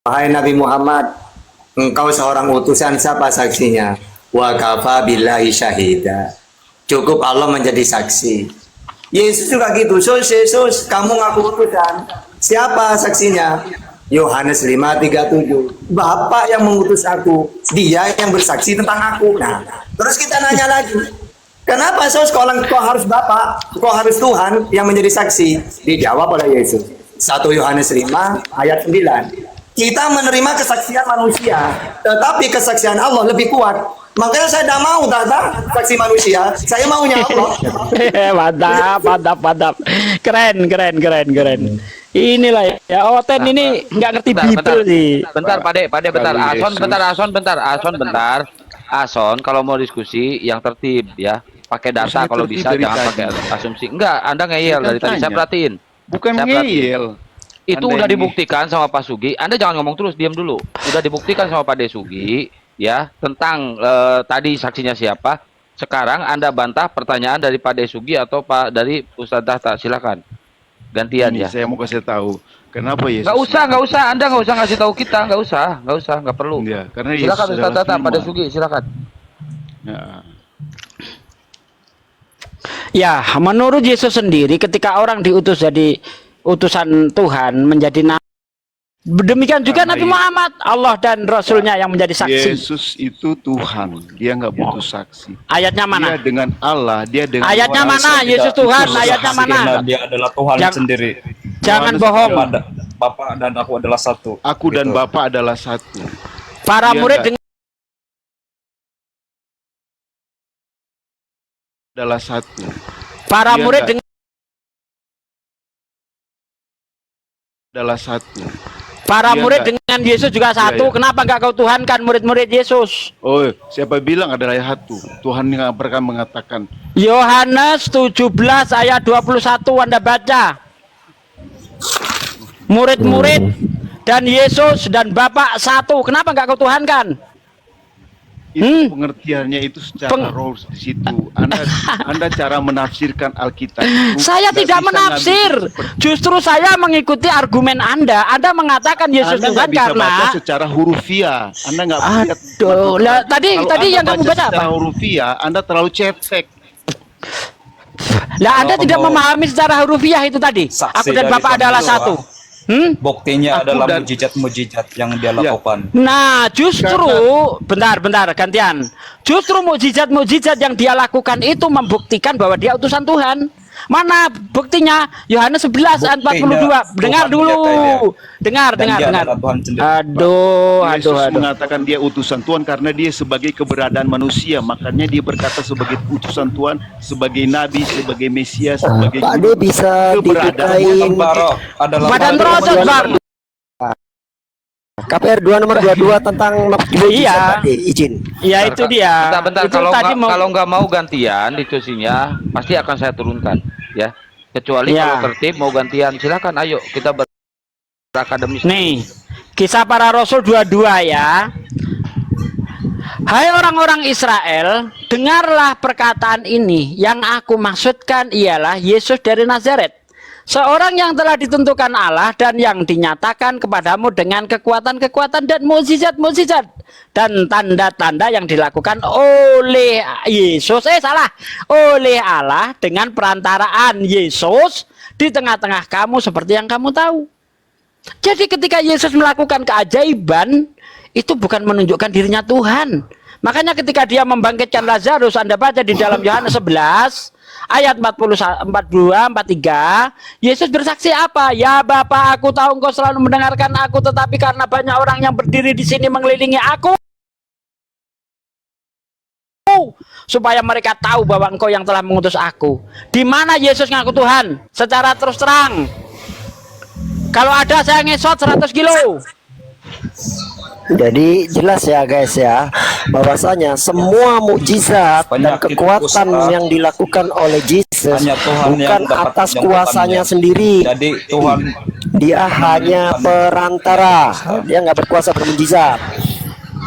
wahai Nabi Muhammad, engkau seorang utusan, siapa saksinya? Wa kafa billahi syahida. Cukup Allah menjadi saksi. Yesus juga gitu. Yesus, kamu ngaku utusan, siapa saksinya? Yohanes 5:37. Bapak yang mengutus aku, Dia yang bersaksi tentang aku. Nah, terus kita nanya lagi, kenapa kau harus Bapak, kau harus Tuhan yang menjadi saksi? Dijawab oleh Yesus. 1 Yohanes 5 ayat 9. Kita menerima kesaksian manusia, tetapi kesaksian Allah lebih kuat. Makanya saya tidak mau saksi manusia, saya maunya Allah. Mantap. Keren. Inilah ya, Oten ini nggak ngerti Bible sih. Bentar, Pak De, bentar. Ason, kalau mau diskusi yang tertib ya, pakai data kalau bisa, jangan pakai asumsi. Enggak, Anda ngeyel dari tadi, saya perhatiin. Bukan ngeyel. Itu udah dibuktikan sama Pak Sugi. Anda jangan ngomong terus, diam dulu. Udah dibuktikan sama Pak Desugi ya, tentang tadi saksinya siapa. Sekarang Anda bantah pertanyaan dari Pak Desugi atau dari Ustadz Tahta. Silakan. Gantian ya. Saya mau kasih tahu kenapa Yesus. Nggak usah. Anda nggak usah ngasih tahu kita. Nggak usah. Nggak perlu. Ya, karena silakan Ustadz Tahta, Pak Desugi, silakan. Ya, menurut Yesus sendiri, ketika orang diutus jadi utusan Tuhan, menjadi nabi, demikian juga Nabi Muhammad, Allah dan Rasulnya yang menjadi saksi. Yesus itu Tuhan, dia nggak butuh saksi. Ayatnya mana? Dia dengan Allah, dia dengan ayatnya mana? Yesus Tuhan, ayatnya mana? Dia adalah Tuhan sendiri. Jangan bohong. Bapak dan aku adalah satu. Aku dan Bapa adalah satu. Para murid adalah satu. Para murid adalah satu. Para murid dengan Yesus juga satu. Kenapa enggak kau tuhankan murid-murid Yesus? Oh, siapa bilang adalah satu? Tuhan yang akan mengatakan. Yohanes 17 ayat 21 Anda baca. Murid-murid dan Yesus dan Bapa satu. Kenapa nggak kau tuhankan? Itu pengertiannya itu secara rules di situ. Anda cara menafsirkan Alkitab. Saya tidak menafsir. Justru saya mengikuti argumen Anda. Anda mengatakan Yesus Anda Tuhan nggak bisa karena baca secara hurufiah. Anda nggak lihat. Aduh, lah, tadi yang kamu baca apa? Secara hurufiah, Anda terlalu cetek. Lah Anda tidak memahami secara hurufiah itu tadi. Aku dan Bapak adalah satu. Buktinya adalah mujizat-mujizat yang dia lakukan. Nah, justru bentar gantian. Justru mujizat-mujizat yang dia lakukan itu membuktikan bahwa dia utusan Tuhan. Mana buktinya? Yohanes 11 ayat 42. Dengar dulu. Dengar. Aduh. Mengatakan dia utusan Tuhan karena dia sebagai keberadaan manusia, makanya dia berkata sebagai utusan Tuhan, sebagai nabi, sebagai Mesias, sebagai Pak D bisa dibukain Badan Rosot, Bang. KPR 2 nomor 22 tentang iya. Pak D, izin. Iya itu dia. Bentar, Itu tadi kalau nggak mau gantian diskusinya, pasti akan saya turunkan, ya. Kecuali Ya. kalau tertib mau gantian, silakan. Ayo kita berakademis. Nih, Kisah Para Rasul 22 ya. Hai orang-orang Israel, dengarlah perkataan ini. Yang aku maksudkan ialah Yesus dari Nazaret, seorang yang telah ditentukan Allah dan yang dinyatakan kepadamu dengan kekuatan-kekuatan dan mukjizat-mukjizat dan tanda-tanda yang dilakukan oleh Yesus, oleh Allah dengan perantaraan Yesus di tengah-tengah kamu seperti yang kamu tahu. Jadi ketika Yesus melakukan keajaiban, itu bukan menunjukkan dirinya Tuhan. Makanya ketika dia membangkitkan Lazarus, Anda baca di dalam Yohanes 11 ayat 42-43, Yesus bersaksi apa? Ya Bapa, aku tahu engkau selalu mendengarkan aku, tetapi karena banyak orang yang berdiri di sini mengelilingi aku, supaya mereka tahu bahwa engkau yang telah mengutus aku. Di mana Yesus ngaku Tuhan? Secara terus terang. Kalau ada saya ngesot 100 kilo. Jadi jelas ya guys ya, bahwasanya semua mukjizat dan kekuatan yang dilakukan oleh Yesus bukan atas kuasanya sendiri. Jadi Tuhan, dia hanya perantara, dia nggak berkuasa bermukjizat.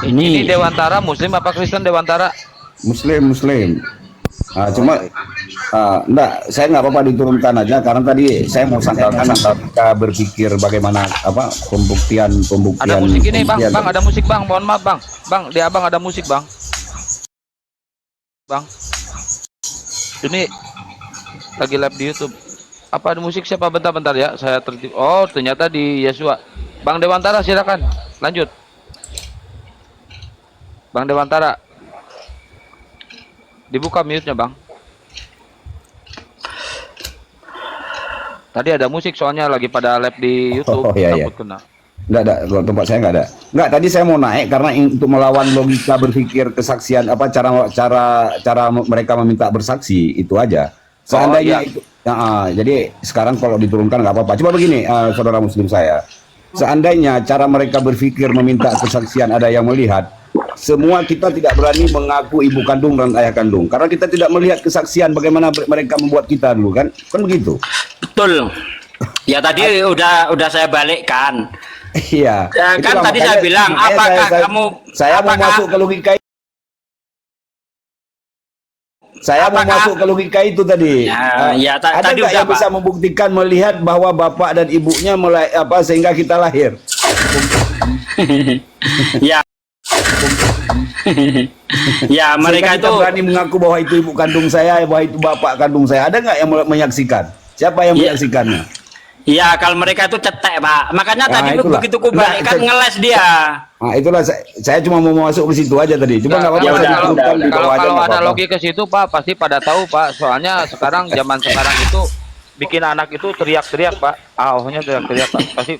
Ini Dewantara Muslim apa Kristen Dewantara? Muslim. Cuma enggak, saya nggak apa-apa diturunkan aja karena tadi saya mau sangkalkan kita berpikir bagaimana pembuktian. Ada musik ini bang, ada musik bang, mohon maaf bang, di abang ada musik bang. Ini lagi live di YouTube. Apa ada musik siapa? Bentar ya, saya tertib. Oh ternyata di Yesua. Bang Dewantara silakan lanjut. Bang Dewantara. Dibuka mute-nya bang. Tadi ada musik soalnya lagi pada live di YouTube. Takut kena. Enggak, kalau tempat saya enggak ada. Enggak, tadi saya mau naik karena untuk melawan logika berpikir kesaksian cara mereka meminta bersaksi itu aja. Seandainya itu jadi sekarang kalau diturunkan nggak apa-apa. Coba begini, saudara muslim saya. Seandainya cara mereka berpikir meminta kesaksian ada yang melihat, semua kita tidak berani mengaku ibu kandung dan ayah kandung karena kita tidak melihat kesaksian bagaimana mereka membuat kita dulu kan begitu. Betul. Ya tadi udah saya balikkan. Iya. Ya, kan tadi saya bilang apakah kamu mau masuk ke logika. Saya mau masuk ke logika itu tadi. Ada tadi nggak yang bisa membuktikan melihat bahwa bapak dan ibunya sehingga kita lahir? Ya. Ya mereka itu berani mengaku bahwa itu ibu kandung saya, bahwa itu bapak kandung saya. Ada nggak yang menyaksikan? Siapa yang menyaksikannya? Iya, kalau mereka itu cetek pak. Makanya tadi begitu kubalikkan ngeles dia. Nah itulah saya cuma mau masuk ke situ aja tadi. Cuma nggak apa-apa. Kalau ada logika ke situ pak, pasti pada tahu pak. Soalnya sekarang zaman sekarang itu bikin anak itu teriak-teriak pak, ahonya teriak-teriak pak, pasti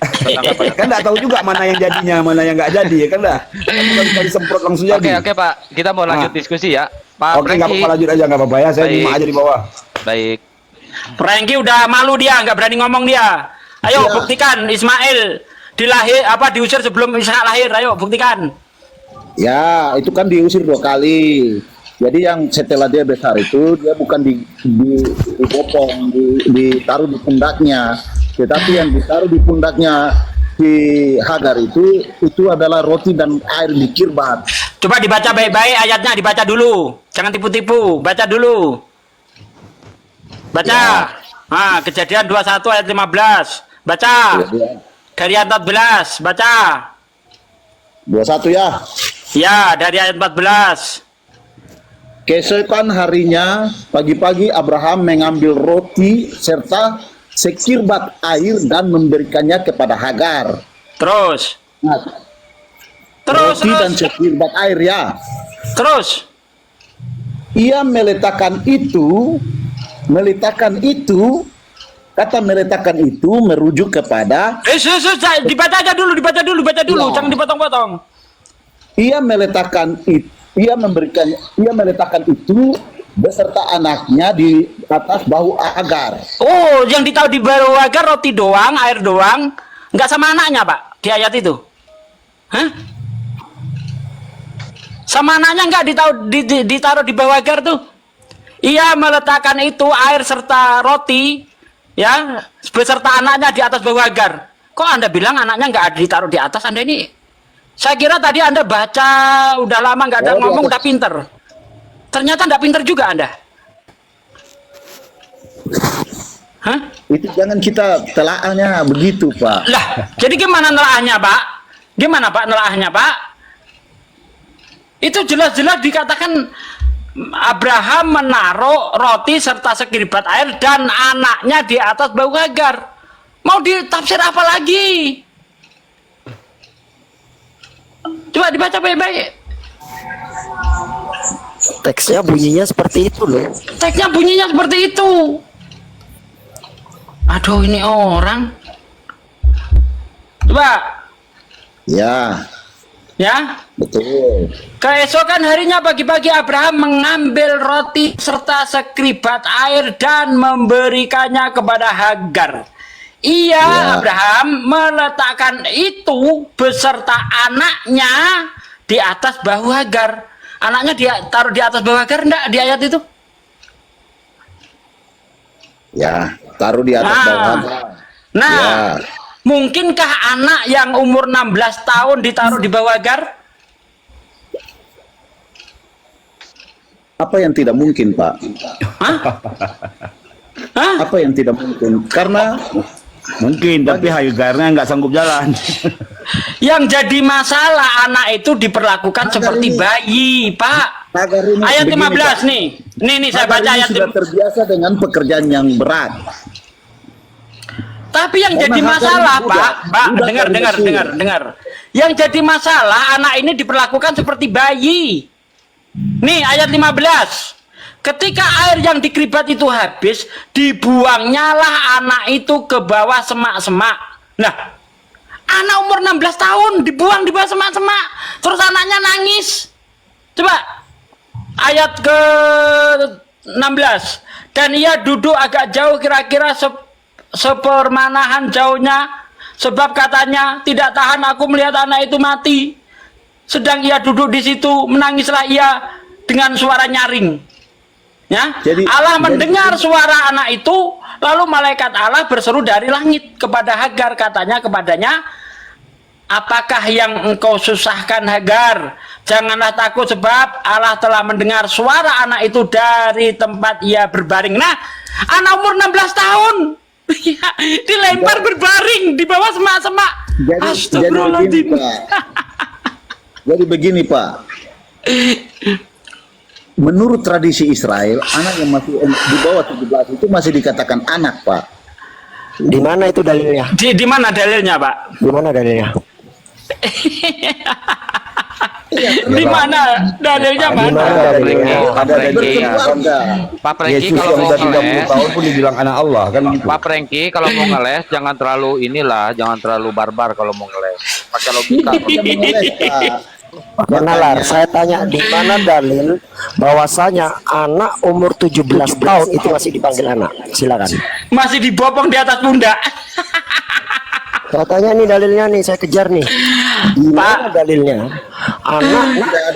kan nggak tahu juga mana yang jadinya, mana yang nggak jadi ya kan dah, bukan disemprot langsung jadi. Oke pak, kita mau lanjut diskusi ya pak. Oke, nggak apa-apa, lanjut aja nggak apa-apa ya, saya nyimak aja di bawah. Baik. Franky udah malu dia, nggak berani ngomong dia. Ayo buktikan Ismail diusir sebelum Ishak lahir, ayo buktikan. Ya itu kan diusir 2 kali. Jadi yang setelah dia besar itu dia bukan dipotong, ditaruh di pundaknya, tetapi yang ditaruh di pundaknya si Hagar itu adalah roti dan air di kirbat. Coba dibaca baik-baik ayatnya, dibaca dulu. Jangan tipu-tipu, baca dulu. Baca. Ya. Kejadian 21 ayat 15. Baca. Dari ayat 14, baca. 21 ya. Ya, dari ayat 14. Keesokan harinya, pagi-pagi Abraham mengambil roti serta sekirbat air dan memberikannya kepada Hagar. Terus. Nah, roti dan sekirbat air ya. Terus. Ia meletakkan itu, kata meletakkan itu merujuk kepada. Dibaca aja dulu, dibaca dulu, Ya. jangan dipotong-potong. Ia meletakkan itu beserta anaknya di atas bahu Hagar. Oh, yang ditaruh di bahu Hagar roti doang, air doang, nggak sama anaknya, Pak, di ayat itu. Hah? Sama anaknya nggak ditaruh di bahu Hagar tuh. Ia meletakkan itu air serta roti, ya, beserta anaknya di atas bahu Hagar. Kok Anda bilang anaknya nggak ditaruh di atas? Anda ini, saya kira tadi Anda baca udah lama nggak ada ngomong, udah pinter. Ternyata nggak pinter juga Anda. Hah? Itu jangan kita telaahnya begitu, Pak. Lah, jadi gimana nelaahnya, Pak? Gimana, Pak, nelaahnya, Pak? Itu jelas-jelas dikatakan Abraham menaruh roti serta sekirbat air dan anaknya di atas bahu Hagar. Mau ditafsir apa lagi? Coba dibaca baik-baik. Teksnya bunyinya seperti itu loh. Teksnya bunyinya seperti itu. Aduh, ini orang. Coba. Ya. Ya. Betul. Keesokan harinya pagi-pagi Abraham mengambil roti serta sekirbat air dan memberikannya kepada Hagar. Ia, Abraham, meletakkan itu beserta anaknya di atas bahu Hagar. Anaknya dia taruh di atas bahu Hagar enggak di ayat itu? Ya, taruh di atas bahu Hagar. Nah, ya. Mungkinkah anak yang umur 16 tahun ditaruh di bahu Hagar? Apa yang tidak mungkin, Pak? Apa yang tidak mungkin? Karena mungkin, tapi Hagarnya nggak sanggup jalan. Yang jadi masalah anak itu diperlakukan seperti bayi, Pak. Ayat 15 nih. Nih saya baca ayat. Sudah terbiasa dengan pekerjaan yang berat. Tapi yang jadi masalah, Pak, dengar. Yang jadi masalah anak ini diperlakukan seperti bayi. Nih ayat 15. Ketika air yang dikeribat itu habis, dibuangnya lah anak itu ke bawah semak-semak. Nah, anak umur 16 tahun dibuang di bawah semak-semak. Terus anaknya nangis. Coba ayat ke 16. Dan ia duduk agak jauh, kira-kira sepermanahan jauhnya, sebab katanya tidak tahan aku melihat anak itu mati. Sedang ia duduk di situ, menangislah ia dengan suara nyaring. Ya, Allah mendengar suara anak itu, lalu malaikat Allah berseru dari langit kepada Hagar, katanya kepadanya, apakah yang engkau susahkan Hagar? Janganlah takut, sebab Allah telah mendengar suara anak itu dari tempat ia berbaring. Nah, anak umur 16 tahun dilempar berbaring di bawah semak-semak. Jadi begini, Pak. Menurut tradisi Israel, anak yang masih di bawah 17 itu masih dikatakan anak, Pak. Di mana itu dalilnya? Di mana dalilnya, Pak? Di mana dalilnya? Di mana dalilnya, mana? Pak Prengki, Yesus kalau yang mau udah 30 ngeles, tahun pun dibilang anak Allah kan gitu. Pak Prengki, kalau mau ngeles jangan terlalu jangan terlalu barbar kalau mau ngeles. Pakai logika. Benar, saya tanya di mana dalil bahwasanya anak umur 17 tahun itu masih dipanggil anak? Silakan. Masih dibopong di atas pundak. Katanya nih dalilnya nih, saya kejar nih. Di mana dalilnya? anak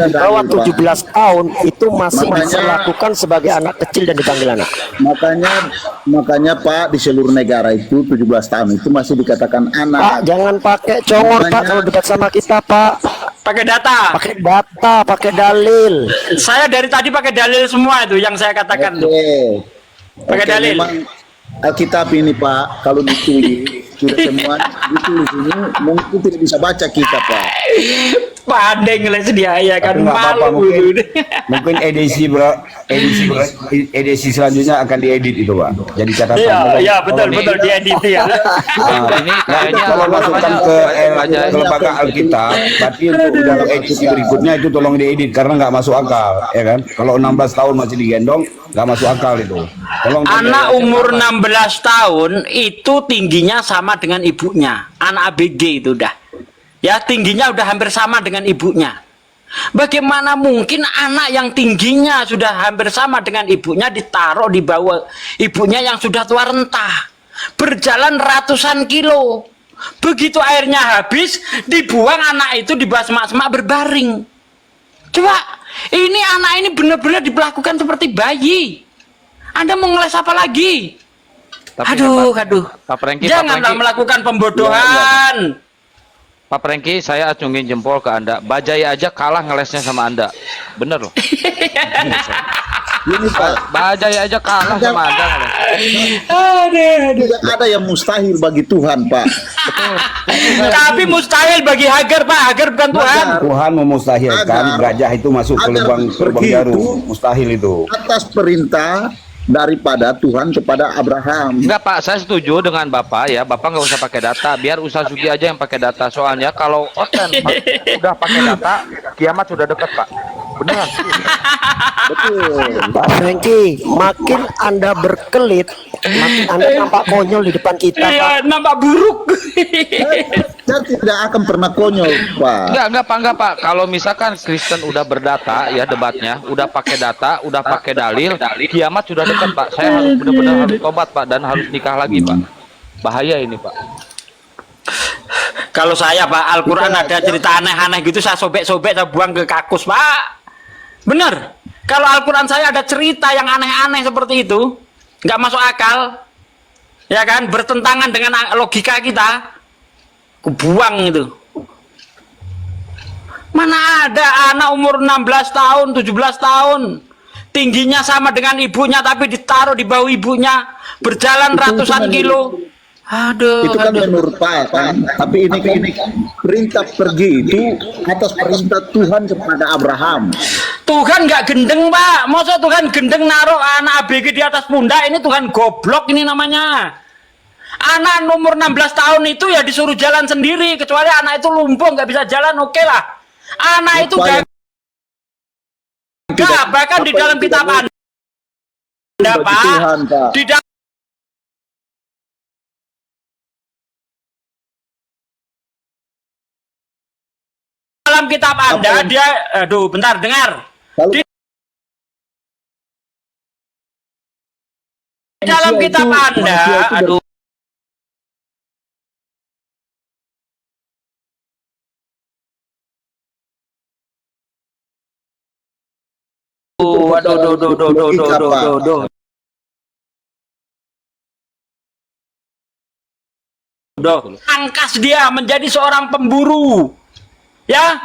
di bawah 17 tahun itu masih diperlakukan sebagai anak kecil dan dipanggil anak. Makanya Pak, di seluruh negara itu 17 tahun itu masih dikatakan anak. Pak, jangan pakai congor Pak kalau debat sama kita Pak. Pakai data. Pakai data, pakai dalil. Saya dari tadi pakai dalil semua itu yang saya katakan. Pakai dalil. Memang Alkitab ini Pak, kalau ditulis sudah semua ditulis ini mungkin tidak bisa baca kita Pak. Pandai ngeles dia ya kan, malu. Mungkin edisi selanjutnya akan diedit itu Pak. Jadi catatan. Iya betul diedit ya. Ini kayaknya kalau masukkan ke lembaga Alkitab, berarti untuk dalam edisi berikutnya itu tolong diedit karena nggak masuk akal, ya kan? Kalau 16 tahun masih digendong, nggak masuk akal itu. Tolong anak umur 16 tahun itu tingginya sama dengan ibunya. Anak ABG itu udah. Ya tingginya udah hampir sama dengan ibunya. Bagaimana mungkin anak yang tingginya sudah hampir sama dengan ibunya ditaruh di bawah ibunya yang sudah tua renta, berjalan ratusan kilo. Begitu airnya habis, dibuang anak itu di bawah semak-semak berbaring. Coba, ini anak ini benar-benar diperlakukan seperti bayi. Anda mau ngeles apa lagi? Tapi aduh. Pak Prengki, Janganlah melakukan pembodohan. Pak Prengki, saya acungin jempol ke Anda. Bajai aja kalah ngelesnya sama Anda. Bener loh. Ini Pak, Bajai aja kalah sama Anda. Tidak ada yang mustahil bagi Tuhan Pak. Tapi mustahil bagi Hagar Pak. Hagar bukan Tuhan. Tuhan memustahilkan gajah itu masuk ke lubang jarum. Mustahil itu. Atas perintah daripada Tuhan kepada Abraham. Enggak Pak, saya setuju dengan Bapak ya. Bapak nggak usah pakai data, biar Ustaz Sugi aja yang pakai data. Soalnya kalau udah pakai data, kiamat sudah dekat Pak. Beneran. Betul. Pak Franky, makin Anda berkelit, makin Anda nampak konyol di depan kita Pak. Iya, nampak buruk. Saya tidak akan pernah konyol Pak. Enggak Pak. Kalau misalkan Kristen udah berdata ya debatnya, udah pakai data, udah pakai dalil, kiamat sudah dekat Pak. Saya harus benar-benar harus tobat Pak dan harus nikah lagi Pak. Bahaya ini Pak. Kalau saya Pak, Al-Quran ada cerita aneh-aneh gitu, saya sobek-sobek, saya buang ke kakus Pak. Bener. Kalau Al-Quran saya ada cerita yang aneh-aneh seperti itu, nggak masuk akal, ya kan, bertentangan dengan logika kita, kubuang itu. Mana ada anak umur 16 tahun, 17 tahun, tingginya sama dengan ibunya tapi ditaruh di bawah ibunya, berjalan ratusan kilo. Aduh, itu kan menurut Pak kan. Tapi ini perintah pergi itu atas perintah Tuhan kepada Abraham. Tuhan nggak gendeng Pak. Masa Tuhan gendeng naruh anak ABG di atas pundak? Ini Tuhan goblok ini namanya. Anak umur 16 tahun itu ya disuruh jalan sendiri, kecuali anak itu lumpuh nggak bisa jalan, oke lah. Anak itu gagah, bahkan di dalam kitab Anda Pak, di dalam kitab Anda dia, aduh bentar dengar. Di dalam kitab Anda, aduh. Angkas dia menjadi seorang pemburu, ya,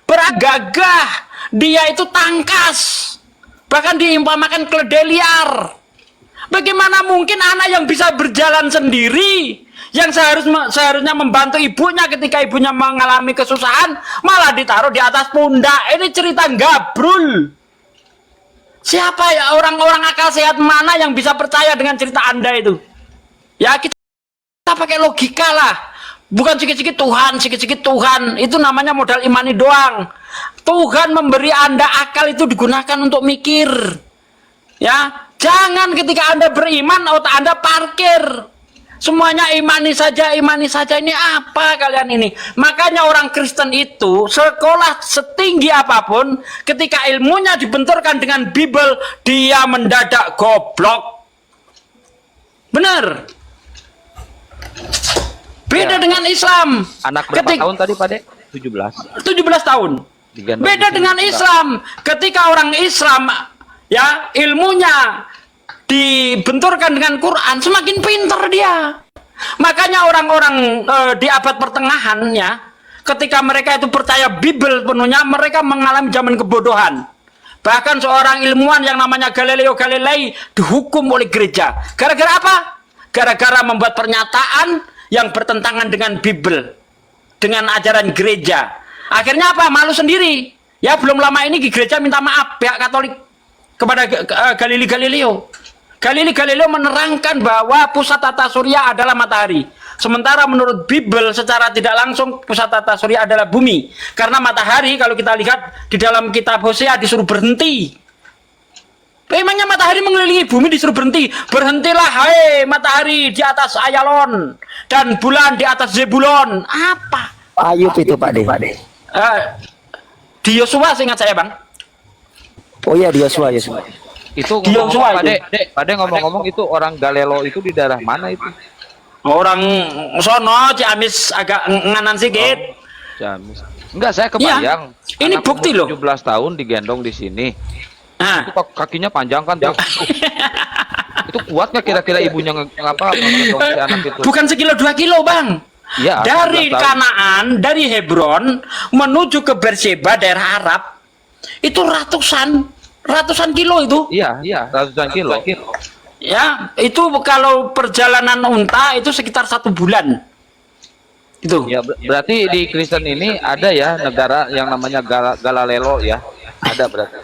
bergagah, dia itu tangkas, bahkan diumpamakan keledai liar. Bagaimana mungkin anak yang bisa berjalan sendiri, yang seharusnya membantu ibunya ketika ibunya mengalami kesusahan, malah ditaruh di atas pundak? Ini cerita gabrul. Siapa ya orang-orang akal sehat mana yang bisa percaya dengan cerita Anda itu? Ya kita pakai logika lah. Bukan sikit-sikit Tuhan, sikit-sikit Tuhan. Itu namanya modal imani doang. Tuhan memberi Anda akal itu digunakan untuk mikir. Ya, jangan ketika Anda beriman otak Anda parkir. Semuanya imani saja, imani saja. Ini apa kalian ini? Makanya orang Kristen itu sekolah setinggi apapun, ketika ilmunya dibenturkan dengan Bible, dia mendadak goblok. Benar. Beda dengan Islam. Anak berapa tahun tadi Pak Dek? 17. 17 tahun. Digendong Beda di sini dengan enggak. Islam. Ketika orang Islam ya ilmunya dibenturkan dengan Quran, semakin pintar dia. Makanya orang-orang di abad pertengahan ya, ketika mereka itu percaya Bible penuhnya, mereka mengalami zaman kebodohan. Bahkan seorang ilmuwan yang namanya Galileo Galilei dihukum oleh gereja. Gara-gara apa? Gara-gara membuat pernyataan yang bertentangan dengan Bible, dengan ajaran gereja. Akhirnya apa? Malu sendiri. Ya belum lama ini di gereja minta maaf pihak Katolik kepada Galileo. Galileo menerangkan bahwa pusat tata surya adalah matahari. Sementara menurut Bible secara tidak langsung pusat tata surya adalah bumi. Karena matahari kalau kita lihat di dalam kitab Hosea disuruh berhenti. Memangnya matahari mengelilingi bumi disuruh berhenti. Berhentilah hai matahari di atas Ayalon dan bulan di atas Zebulon. Apa? Ayub itu Pak De. Di Yosua seingat saya Bang. Oh iya di Yosua. Itu Dia ngomong, itu. Pak De ngomong-ngomong itu orang Galileo itu di daerah mana itu? Orang sono Ciamis agak nganan sedikit. Ciamis. Enggak, saya kebayang. Iya. Ini anak bukti umur loh. 17 tahun digendong di sini. Nah. Itu kakinya panjang kan tuh. Itu kuat nggak kira-kira ibunya ngapa ngegendong si anak itu? Bukan sekilo 2 kilo Bang. Iya. Dari 17 tahun. Kanaan, dari Hebron menuju ke Beersheba daerah Arab itu ratusan kilo itu. Iya, ratusan kilo. Ya, itu kalau perjalanan unta itu sekitar 1 bulan. Itu. Ya, berarti di Kristen ini ada ya negara yang namanya Galileo ya. Ada berarti.